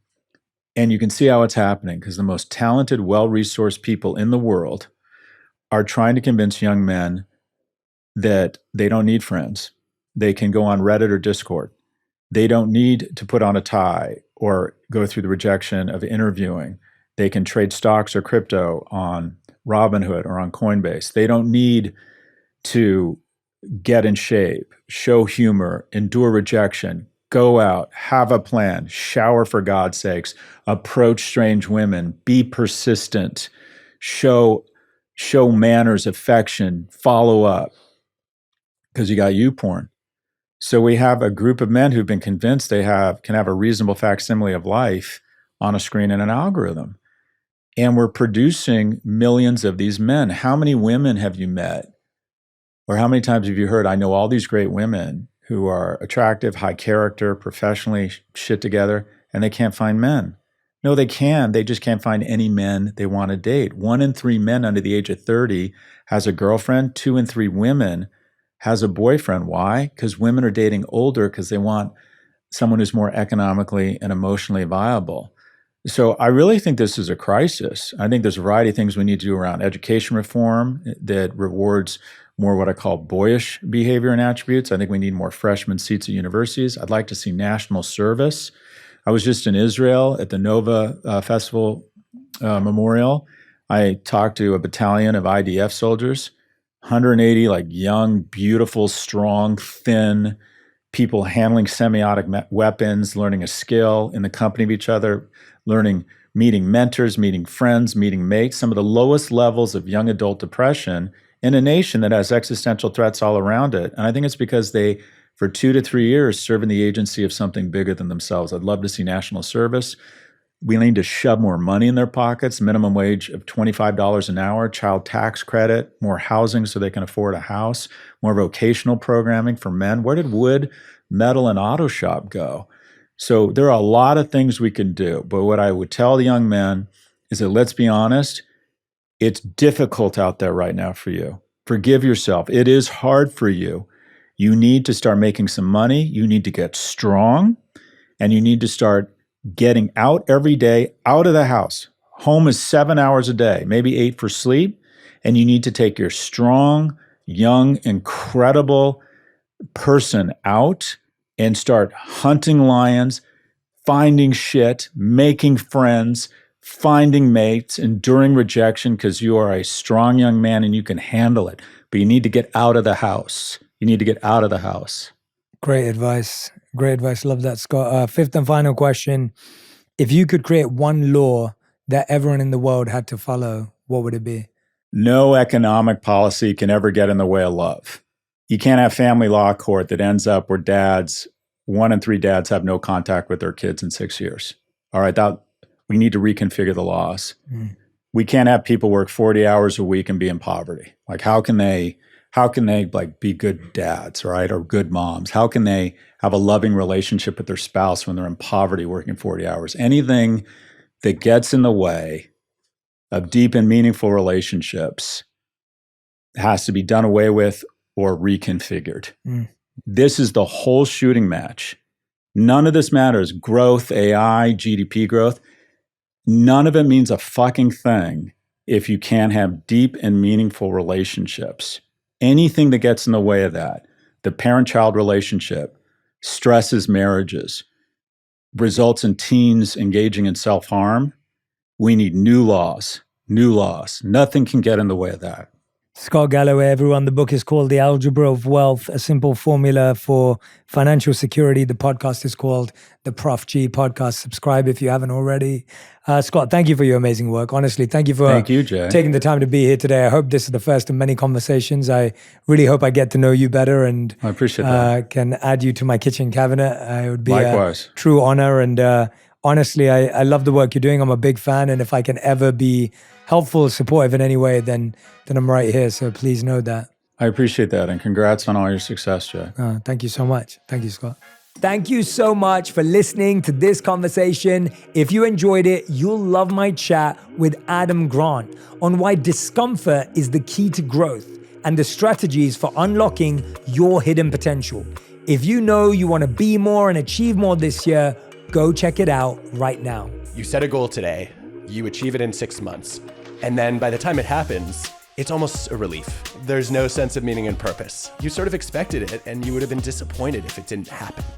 And you can see how it's happening because the most talented, well-resourced people in the world are trying to convince young men that they don't need friends. They can go on Reddit or Discord. They don't need to put on a tie or go through the rejection of interviewing. They can trade stocks or crypto on Robinhood or on Coinbase. They don't need to get in shape, show humor, endure rejection, go out, have a plan, shower for God's sakes, approach strange women, be persistent, show manners, affection, follow up, because you got you porn. So we have a group of men who've been convinced they can have a reasonable facsimile of life on a screen in an algorithm. And we're producing millions of these men. How many women have you met? Or how many times have you heard, I know all these great women who are attractive, high character, professionally shit together, and they can't find men? No, they can. They just can't find any men they want to date. 1 in 3 men under the age of 30 has a girlfriend. 2 in 3 women has a boyfriend. Why? Because women are dating older because they want someone who's more economically and emotionally viable. So I really think this is a crisis. I think there's a variety of things we need to do around education reform that rewards more what I call boyish behavior and attributes. I think we need more freshman seats at universities. I'd like to see national service. I was just in Israel at the Nova Festival Memorial. I talked to a battalion of IDF soldiers, 180 like young, beautiful, strong, thin people handling semiotic weapons, learning a skill in the company of each other, meeting mentors, meeting friends, meeting mates, some of the lowest levels of young adult depression in a nation that has existential threats all around it. And I think it's because they, for 2 to 3 years, serve in the agency of something bigger than themselves. I'd love to see national service. We need to shove more money in their pockets, minimum wage of $25 an hour, child tax credit, more housing so they can afford a house, more vocational programming for men. Where did wood, metal, and auto shop go? So there are a lot of things we can do. But what I would tell the young men is that, let's be honest, it's difficult out there right now for you. Forgive yourself. It is hard for you. You need to start making some money. You need to get strong, and you need to start getting out every day, out of the house. Home is 7 hours a day, maybe 8 for sleep. And you need to take your strong, young, incredible person out and start hunting lions, finding shit, making friends, finding mates, enduring rejection, because you are a strong young man and you can handle it. But you need to get out of the house. You need to get out of the house. Great advice. Great advice. Love that, Scott. Fifth and final question. If you could create one law that everyone in the world had to follow, what would it be? No economic policy can ever get in the way of love. You can't have family law court that ends up where 1 in 3 dads have no contact with their kids in 6 years. All right, we need to reconfigure the laws. We can't have people work 40 hours a week and be in poverty. Like, how can they like be good dads, right? Or good moms? How can they have a loving relationship with their spouse when they're in poverty working 40 hours? Anything that gets in the way of deep and meaningful relationships has to be done away with or reconfigured. This is the whole shooting match. None of this matters. Growth, AI, GDP growth. None of it means a fucking thing if you can't have deep and meaningful relationships. Anything that gets in the way of that, the parent-child relationship, stresses marriages, results in teens engaging in self-harm, we need new laws. Nothing can get in the way of that. Scott Galloway, everyone. The book is called The Algebra of Wealth, a simple formula for financial security. The podcast is called The Prof G Podcast. Subscribe if you haven't already. Scott, thank you for your amazing work. Honestly, thank you for Jay. Taking the time to be here today. I hope this is the first of many conversations. I really hope I get to know you better and I appreciate that. Can add you to my kitchen cabinet. It would be Likewise. A true honor. And honestly, I love the work you're doing. I'm a big fan. And if I can ever be helpful, supportive in any way, then I'm right here. So please know that. I appreciate that. And congrats on all your success, Jay. Thank you so much. Thank you, Scott. Thank you so much for listening to this conversation. If you enjoyed it, you'll love my chat with Adam Grant on why discomfort is the key to growth and the strategies for unlocking your hidden potential. If you know you want to be more and achieve more this year, go check it out right now. You set a goal today, you achieve it in 6 months, and then by the time it happens, it's almost a relief. There's no sense of meaning and purpose. You sort of expected it, and you would have been disappointed if it didn't happen.